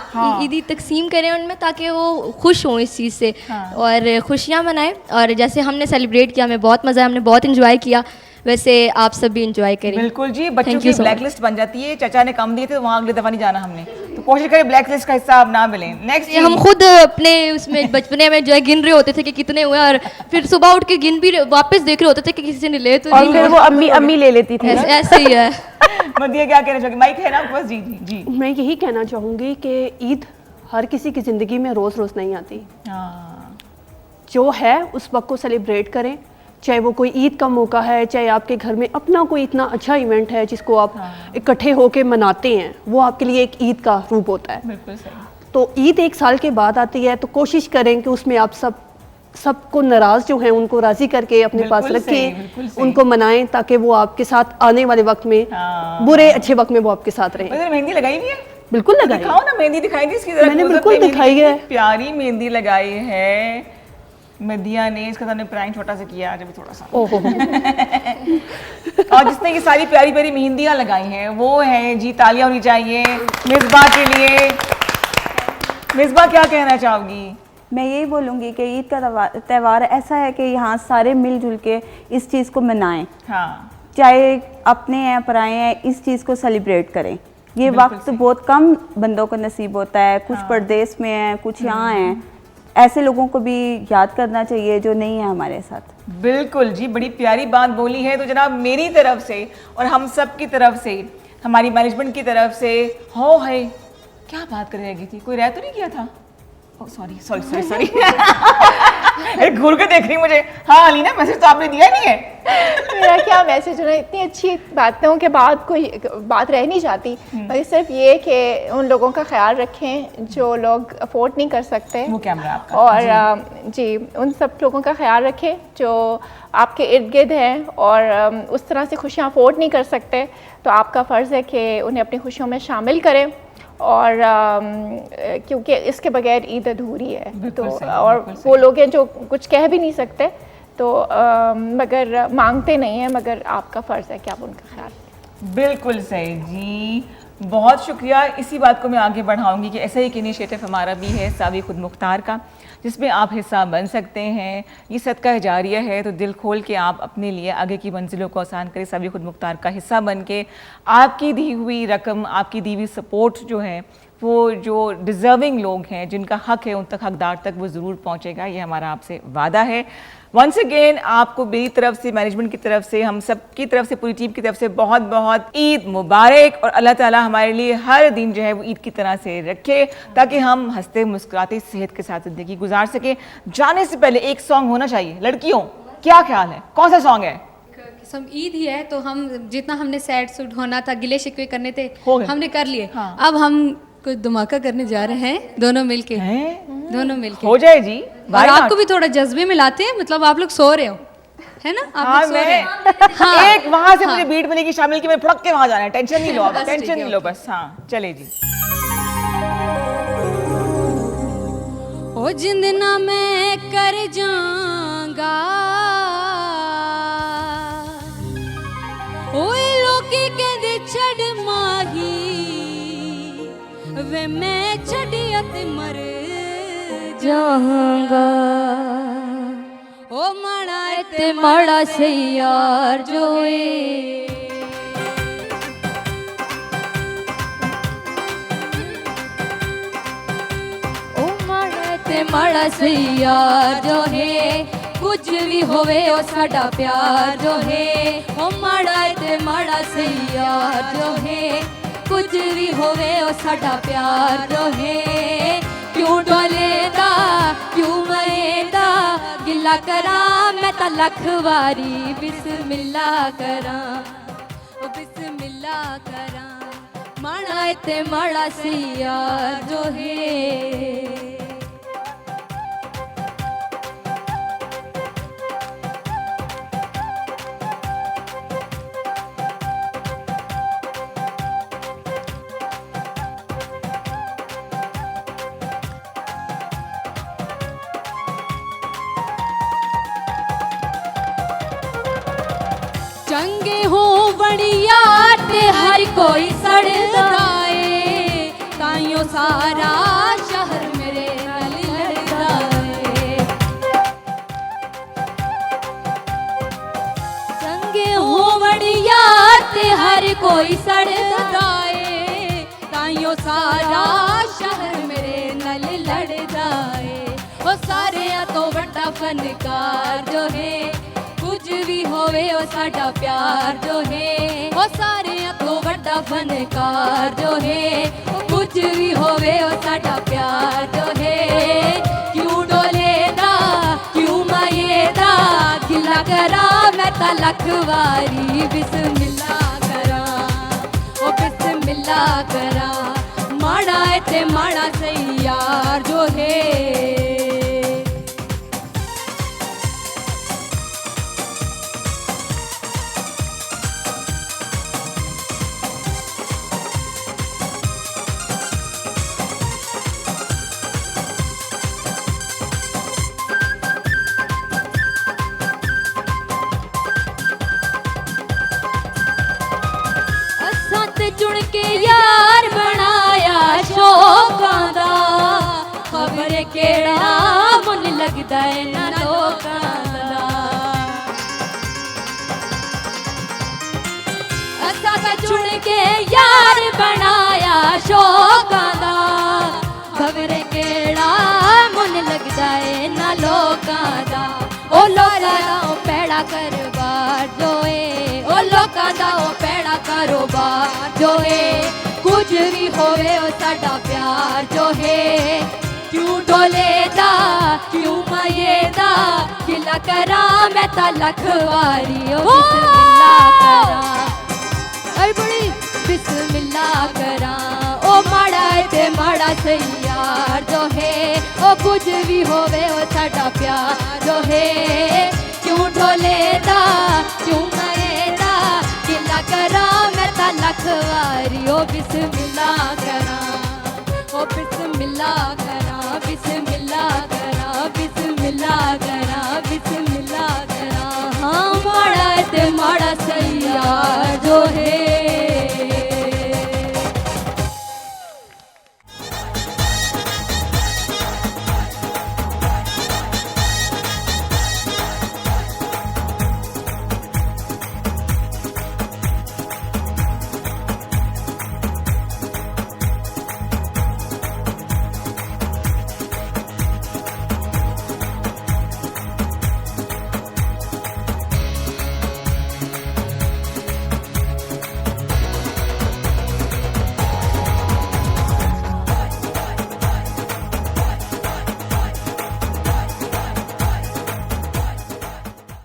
ईदी तकसीम करें उनमें, ताकि वो खुश हों इस चीज़ से और खुशियाँ मनाएं। और जैसे हमने सेलिब्रेट किया, हमें बहुत मज़ा आया, हमने बहुत इन्जॉय किया, वैसे आप सब भी इंजॉय करें। बिल्कुल जी, बच्चों की ब्लैक लिस्ट बन जाती है। चाचा ने कम दिए थे तो वहाँ अगली दफ़ा नहीं जाना हमने, तो कोशिश करें ब्लैक लिस्ट का हिस्सा आप ना मिलें। नेक्स्ट हम खुद अपने उसमें बचपने में जो है गिन रहे होते थे कि कितने हुए, और फिर सुबह उठ के गिन भी वापस देख रहे होते थे कि किसी ने ले तो और नहीं। फिर वो अम्मी ले लेती थी। ऐसे ही है। मदिया क्या कहना चाहोगी? माइक है ना बस? जी जी जी। मैं यही कहना चाहूँगी कि ईद हर किसी की ज़िंदगी में रोज़ रोज़ नहीं आती। जो है उस वक्त को सेलिब्रेट करें, चाहे वो कोई ईद का मौका है, चाहे आपके घर में अपना कोई इतना अच्छा इवेंट है जिसको आप इकट्ठे होके मनाते हैं, वो आपके लिए एक ईद का रूप होता है। बिल्कुल सही। तो ईद एक साल के बाद आती है, तो कोशिश करें कि उसमें आप सबको नाराज़ जो हैं उनको राज़ी करके अपने पास रखें, उनको मनाएं, ताकि वो आपके साथ आने वाले वक्त में बुरे अच्छे वक्त में वो आपके साथ रहें। मेहंदी लगाई नहीं है? बिल्कुल लगाई। दिखाओ ना, मेहंदी दिखाई थी इसकी जरा। मैंने बिल्कुल दिखाई है। प्यारी मेहंदी लगाई है मदिया ने, इसका हमने प्रैंक छोटा सा किया आज अभी थोड़ा सा। ओहो। और जिसने ये सारी प्यारी प्यारी मेहंदियाँ लगाई हैं वो है जी, तालियां होनी चाहिए मिसबा के लिए। मिसबा क्या कहना चाहोगी? मैं यही बोलूँगी कि ईद का त्यौहार ऐसा है कि यहाँ सारे मिलजुल के इस चीज़ को मनाएं। हाँ, चाहे अपने हैं पराए हैं, इस चीज़ को सेलिब्रेट करें। ये वक्त बहुत कम बंदों को नसीब होता है, कुछ परदेश में हैं, कुछ यहाँ हैं। ऐसे लोगों को भी याद करना चाहिए जो नहीं है हमारे साथ। बिल्कुल जी, बड़ी प्यारी बात बोली है। तो जनाब मेरी तरफ से और हम सब की तरफ से, हमारी मैनेजमेंट की तरफ से, हो है क्या बात कर रही थी? कोई रह तो नहीं किया था? सॉरी सॉरी सॉरी सॉरी घूर के देख रही मुझे। हाँ अलीना, मैसेज तो आपने दिया नहीं है। मेरा क्या मैसेज है? इतनी अच्छी बातों के बाद कोई बात रह नहीं जाती। और सिर्फ ये कि उन लोगों का ख्याल रखें जो लोग अफोर्ड नहीं कर सकते, वो कैमरा आपका। और जी उन सब लोगों का ख्याल रखें जो आपके इर्द गिर्द हैं और उस तरह से खुशियाँ अफोर्ड नहीं कर सकते। तो आपका फ़र्ज़ है कि उन्हें अपनी खुशियों में शामिल करें, और क्योंकि इसके बगैर ईद अधूरी है। तो और वो लोग हैं जो कुछ कह भी नहीं सकते, तो मगर मांगते नहीं हैं, मगर आपका फ़र्ज़ है कि आप उनका ख्याल। बिल्कुल सही जी, बहुत शुक्रिया। इसी बात को मैं आगे बढ़ाऊंगी कि ऐसा ही एक इनिशिएटिव हमारा भी है सावी खुद मुख्तार का, जिसमें आप हिस्सा बन सकते हैं। ये सदका जारिया है, तो दिल खोल के आप अपने लिए आगे की मंजिलों को आसान करें। सावी खुद मुख्तार का हिस्सा बन के आपकी दी हुई रकम, आपकी दी हुई सपोर्ट जो है वो जो डिज़र्विंग लोग हैं, जिनका हक है, उन तक हकदार तक वो ज़रूर पहुँचेगा। ये हमारा आपसे वादा है। वंस अगेन आपको मेरी तरफ से, मैनेजमेंट की तरफ से, हम सब की तरफ से, पूरी टीम की तरफ से बहुत बहुत ईद मुबारक। और अल्लाह ताला हमारे लिए हर दिन जो है वो ईद की तरह से रखे, ताकि हम हंसते मुस्कुराते सेहत के साथ ज़िंदगी गुजार सकें। जाने से पहले एक सॉन्ग होना चाहिए। लड़कियों, क्या ख्याल है, कौन सा सॉन्ग है? सब ईद ही है तो हम जितना हमने सैड सूट होना था, गिले शिकवे करने थे, हो गए। हमने कर लिए। हाँ। अब हम कुछ धमाका करने जा रहे हैं, दोनों मिलके। दोनों मिलके हो जाए जी। और आपको भी थोड़ा जज्बे में लाते हैं, मतलब आप लोग सो रहे हो, है ना? आप हाँ, लोग सो रहे मैं हैं। हाँ, एक वहां से मुझे बीट मिलेगी शामिल की, मैं फड़क के वहां जाना है। टेंशन नहीं लो आप, बस टेंशन ठीक है, नहीं लो बस। हाँ चले जी। ओ जिंद ना मैं कर जाऊंगा, ओए लोकी कहंदे छड़ माही, वे मैं छड़िया ते मर जाऊंगा। ओ माड़ा ते माड़ा से यार जोए, ओ माड़ा ते माड़ा से यार जो है, कुछ भी होवे ओ साडा प्यार जो है। ओ माड़ा ते माड़ा से यार जो है, कुछ भी होवे ओ साडा प्यार जो है। क्यों डोलेदा, क्यों मरेदा, गिला करा मैं ता लख वारी बिस्मिल्ला करा, ओ बिस्मिल्ला करा। माड़ा ते माड़ा से यार जो है। चंगे हो बढ़िया ते हर कोई सड़दा है, ताइयों सारा शहर मेरे नाल लड़दा है। चंगे हो बढ़िया ते हर कोई सड़दा है, ताइयों सारा शहर मेरे नाल लड़दा है। ओ सारे तो बड़ा फनकार जो है, कुछ भी होवे ओ साडा प्यार जो है। ओ सारे तो बड़ा फनकार जो है, कुछ भी होवे ओ साडा प्यार जो है। क्यों डोलेदा, क्यों मायेदा, गिला करा मैं ता लख वारी बिस्मिल्ला करा, ओ बिस्मिल्ला करा। माड़ा है ते माड़ा सही यार जो है। चुन के यार बनाया शौकां दा, खबर केड़ा मुन लगदा है ना लोकां दा। असा ता चुन के यार बनाया शौकां दा, खबर केड़ा मुन लगदा है ना लोकां दा। ओ लोकां दा ओ पैड़ा करवार जोए, ओ लोकां दा ओ पैड़ा कारोबार जो है। कुछ भी होवे ओ साडा प्यार जो है। क्यों डोलेदा, क्यों मायेदा, गिला करा मैं ता लख वारी ओ बिस्मिल्ला करा, अरे बड़ी बिस्मिल्ला करा। ओ माड़ा ते माड़ा सही यार जो है, ओ कुछ भी होवे ओ साडा प्यार जो है। क्यों डोलेदा, क्यों मायेदा, गिला करा मैं ता लख वारी ओ बिस्मिल्ला करा, ओ बिस्मिल्ला करा, बिस्मिल्ला करा, बिस्मिल्ला करा, बिस्मिल्ला करा। हाँ माड़ा ते माड़ा सही यार जो है।